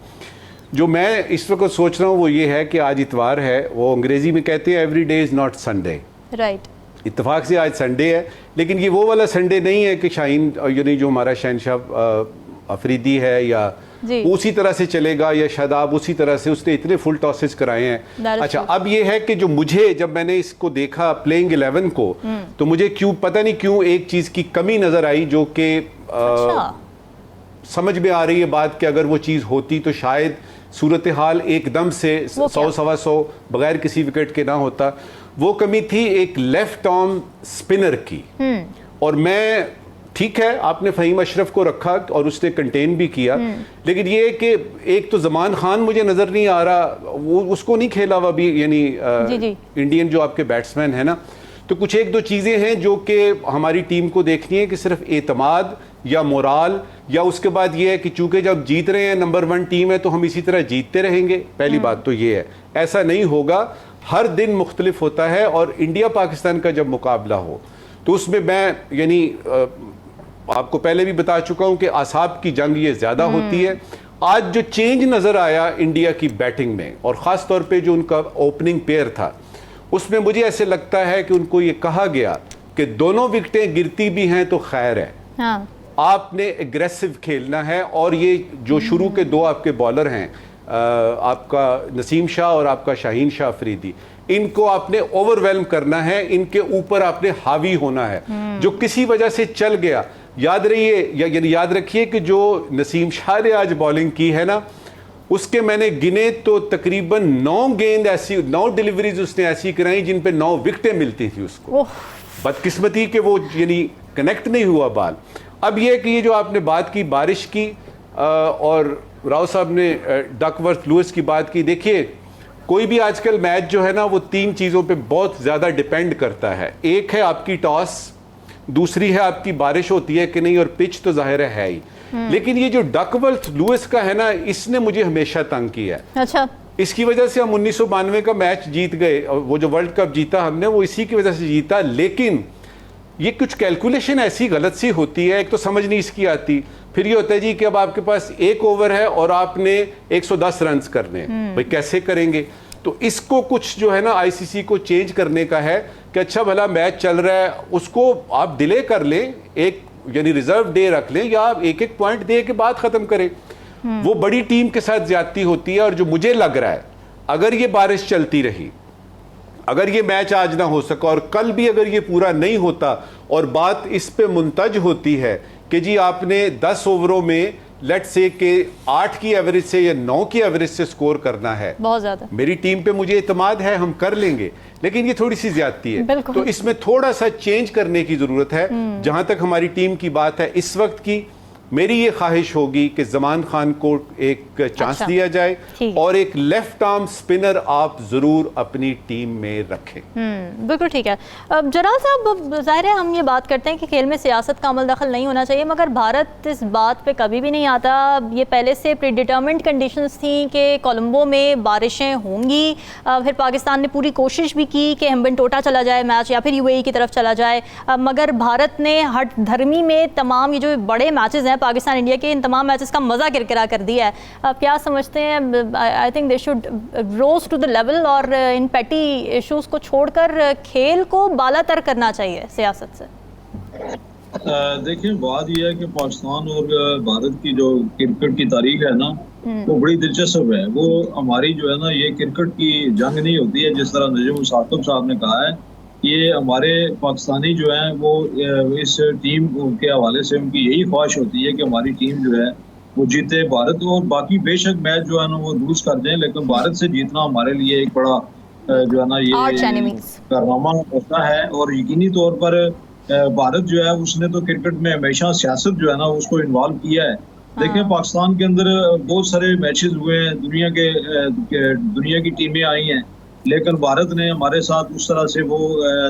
C: जो मैं इस वक्त सोच रहा हूँ वो ये है कि आज इतवार है, वो अंग्रेजी में कहते हैं every day is not Sunday,
A: right.
C: इत्तेफाक से आज संडे है, लेकिन ये वो वाला संडे नहीं है कि शाहीन यानी जो हमारा शहनशाह अफरीदी है या उसी तरह से चलेगा, या शादाब उसी तरह से, उसने इतने फुल टॉसेस कराए हैं। अच्छा, अब ये है कि जो मुझे, जब मैंने इसको देखा प्लेइंग 11 को, तो मुझे क्यों पता नहीं क्यों एक चीज़ की कमी नज़र आई, जो कि समझ में आ रही है बात कि अगर वो चीज़ होती तो शायद सूरत हाल एकदम से 100-125 बगैर किसी विकेट के ना होता। वो कमी थी एक लेफ्ट आर्म स्पिनर की, और मैं, ठीक है आपने फ़हीम अशरफ को रखा और उसने कंटेन भी किया, लेकिन ये कि एक तो ज़मान खान मुझे नज़र नहीं आ रहा, वो उसको नहीं खेला हुआ भी, यानी इंडियन जो आपके बैट्समैन है ना, तो कुछ 1-2 चीज़ें हैं जो कि हमारी टीम को देखनी है कि सिर्फ एतमाद या मोराल, या उसके बाद ये है कि चूंकि जब जीत रहे हैं, नंबर 1 टीम है, तो हम इसी तरह जीतते रहेंगे। पहली बात तो ये है, ऐसा नहीं होगा, हर दिन मुख्तलिफ होता है, और इंडिया पाकिस्तान का जब मुकाबला हो तो उसमें मैं यानी आपको पहले भी बता चुका हूं कि आसाब की जंग ये ज्यादा होती है। आज जो चेंज नजर आया इंडिया की बैटिंग में, और खास तौर पे जो उनका ओपनिंग पेयर था, उसमें मुझे ऐसे लगता है कि उनको ये कहा गया कि दोनों विकेटें गिरती भी हैं तो खैर है, हाँ। आपने एग्रेसिव खेलना है, और ये जो शुरू के 2 आपके बॉलर हैं, आपका नसीम शाह और आपका शाहीन शाह अफरीदी, इनको आपने ओवरवेल्म करना है, इनके ऊपर आपने हावी होना है। जो किसी वजह से चल गया, याद रखिए कि जो नसीम शाह ने आज बॉलिंग की है ना, उसके मैंने गिने तो तकरीबन 9 गेंद ऐसी, 9 डिलीवरीज उसने ऐसी कराई जिन पे 9 विकेटें मिलती थी उसको। बदकिस्मती के वो यानी कनेक्ट नहीं हुआ बाल। अब ये कि ये जो आपने बात की बारिश की, और राव साहब ने डकवर्थ लुइस की बात की, देखिए कोई भी आजकल मैच जो है ना, वो 3 चीज़ों पे बहुत ज़्यादा डिपेंड करता है। एक है आपकी टॉस, दूसरी है आपकी बारिश होती है कि नहीं, और पिच तो जाहिर है ही। लेकिन ये जो डकवर्थ लुइस का है ना, इसने मुझे हमेशा तंग किया है। अच्छा, इसकी वजह से हम 1992 का मैच जीत गए, वो जो वर्ल्ड कप जीता हमने, वो इसी की वजह से जीता। लेकिन ये कुछ कैलकुलेशन ऐसी गलत सी होती है, एक तो समझ नहीं इसकी आती, फिर ये होता है जी कि अब आपके पास 1 ओवर है और आपने 110 रन करने, भाई कैसे करेंगे? तो इसको कुछ जो है ना आईसीसी को चेंज करने का है कि अच्छा भला मैच चल रहा है, उसको आप डिले कर लें, एक यानी रिजर्व डे रख लें, या आप 1-1 पॉइंट दे के बाद खत्म करें। वो बड़ी टीम के साथ ज्यादती होती है। और जो मुझे लग रहा है, अगर ये बारिश चलती रही, अगर ये मैच आज ना हो सका, और कल भी अगर ये पूरा नहीं होता, और बात इस पे मुंतज होती है कि जी आपने 10 ओवरों में लेट्स से के 8 की एवरेज से या 9 की एवरेज से स्कोर करना है, बहुत ज्यादा। मेरी टीम पे मुझे इत्मीनान है, हम कर लेंगे, लेकिन ये थोड़ी सी ज्यादती है। तो इसमें थोड़ा सा चेंज करने की जरूरत है। जहां तक हमारी टीम की बात है इस वक्त की, मेरी ये ख्वाहिश होगी कि जमान खान को एक चांस
A: अच्छा,
C: दिया जाए
A: ठीक।
C: और एक लेफ्ट आर्म स्पिनर आप जरूर अपनी टीम में रखें।
A: बिल्कुल ठीक है। अब जलाल साहब, ज़ाहिर है हम ये बात करते हैं कि खेल में सियासत का अमल दखल नहीं होना चाहिए, मगर भारत इस बात पे कभी भी नहीं आता। ये पहले से प्रीडिटर्मिन्ड कंडीशंस थी कि कोलंबो में बारिशें होंगी, फिर पाकिस्तान ने पूरी कोशिश भी की कि हम्बनटोटा चला जाए मैच या फिर यूएई की तरफ चला जाए, मगर भारत ने हट धर्मी में तमाम ये जो बड़े मैचेस हैं पाकिस्तान इंडिया के, इन तमाम मैचेस का मज़ा किरकिरा कर दिया है। आप क्या समझते हैं? I think they should rose to the level और इन पेटी इश्यूज को छोड़कर खेल को बालातर करना चाहिए सियासत से।
D: देखिए, बात यह है कि पाकिस्तान और भारत की जो क्रिकेट की तारीख है ना, वो बड़ी दिलचस्प है। वो हमारी जो है ना, ये क्रिकेट की जंग नहीं होती है जिस तरह नजीम साकिब साहब ने कहा है। ये हमारे पाकिस्तानी जो है वो इस टीम के हवाले से उनकी यही ख्वाहिश होती है कि हमारी टीम जो है वो जीते, भारत और बाकी बेशक मैच जो है ना वो लूज कर दें, लेकिन भारत से जीतना हमारे लिए एक बड़ा जो है ना ये कारनामा होता है। और यकीनी तौर पर भारत जो है उसने तो क्रिकेट में हमेशा सियासत जो है ना उसको इन्वॉल्व किया है। देखें, पाकिस्तान के अंदर बहुत सारे मैचेस हुए हैं, दुनिया की टीमें आई हैं, लेकिन भारत ने हमारे साथ उस तरह से वो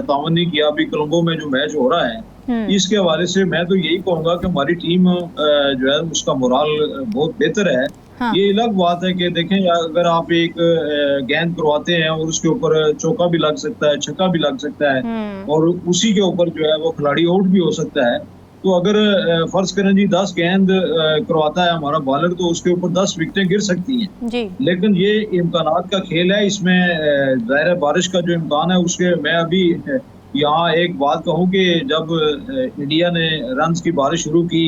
D: तावन नहीं किया। अभी कोलंबो में जो मैच हो रहा है, इसके हवाले से मैं तो यही कहूँगा कि हमारी टीम जो है उसका मोराल बहुत बेहतर है। हाँ। ये अलग बात है कि देखें, अगर आप एक गेंद करवाते हैं और उसके ऊपर चौका भी लग सकता है, छक्का भी लग सकता है, और उसी के ऊपर जो है वो खिलाड़ी आउट भी हो सकता है। तो अगर फर्ज करें जी 10 गेंद करवाता है हमारा बॉलर, तो उसके ऊपर 10 विकेटें गिर सकती हैं जी। लेकिन ये इम्कानात का खेल है, इसमें ज़ाहिर बारिश का जो इम्कान है उसके मैं अभी यहाँ एक बात कहूँ कि जब इंडिया ने रन्स की बारिश शुरू की,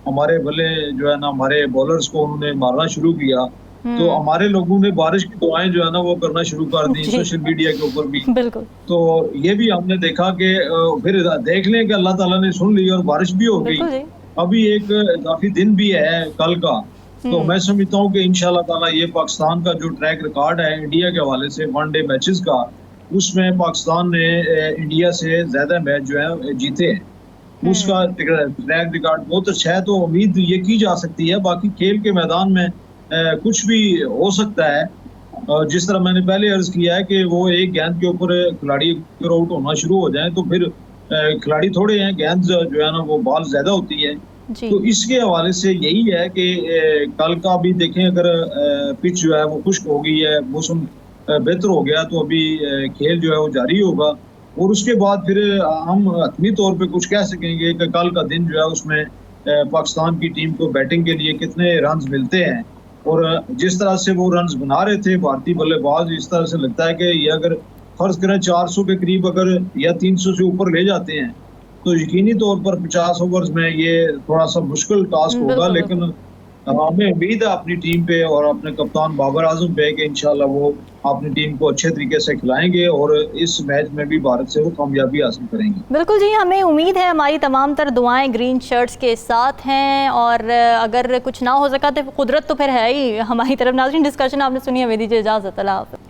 D: हमारे बल्ले जो है ना हमारे बॉलर्स को उन्होंने मारना शुरू किया, तो हमारे लोगों ने बारिश की दुआएं जो है ना वो करना शुरू कर दी सोशल मीडिया के ऊपर भी। बिल्कुल। तो ये भी हमने देखा कि फिर देख लें कि अल्लाह ताला ने सुन ली और बारिश भी हो गई। अभी एक काफी दिन भी है कल का, तो मैं समझता हूँ कि इंशाल्लाह ताला ये पाकिस्तान का जो ट्रैक रिकॉर्ड है इंडिया के हवाले से वनडे मैचेस का, उसमें पाकिस्तान ने इंडिया से ज्यादा मैच जो है जीते हैं, उसका ट्रैक रिकॉर्ड बहुत अच्छा है। तो उम्मीद ये की जा सकती है, बाकी खेल के मैदान में कुछ भी हो सकता है। जिस तरह मैंने पहले अर्ज किया है कि वो एक गेंद के ऊपर खिलाड़ी आउट होना शुरू हो जाए, तो फिर खिलाड़ी थोड़े हैं, गेंद जो है ना वो बॉल ज्यादा होती है। तो इसके हवाले से यही है कि कल का भी देखें, अगर पिच जो है वो खुश्क हो गई है, मौसम बेहतर हो गया, तो अभी खेल जो है वो जारी होगा, और उसके बाद फिर हम हतमी तौर पे कुछ कह सकेंगे कि कल का दिन जो है उसमें पाकिस्तान की टीम को बैटिंग के लिए कितने रन्स मिलते हैं। और जिस तरह से वो रन्स बना रहे थे भारतीय बल्लेबाज, इस तरह से लगता है कि ये अगर फर्ज करें 400 के करीब अगर या 300 से ऊपर ले जाते हैं, तो यकीनी तौर पर 50 ओवर्स में ये थोड़ा सा मुश्किल टास्क होगा। लेकिन हमें उम्मीद है अपनी टीम पे और अपने कप्तान बाबर आजम पे कि इंशाल्लाह वो अपनी टीम को अच्छे तरीके से खिलाएंगे और इस मैच में भी भारत से वो कामयाबी हासिल करेंगे।
A: बिल्कुल जी, हमें उम्मीद है, हमारी तमाम तर दुआएं ग्रीन शर्ट्स के साथ हैं, और अगर कुछ ना हो सका तो कुदरत तो फिर है ही हमारी तरफ। नाज़रीन, डिस्कशन आपने सुनी, हमें दीजिए इजाज़त। अल्लाह हाफ़िज़।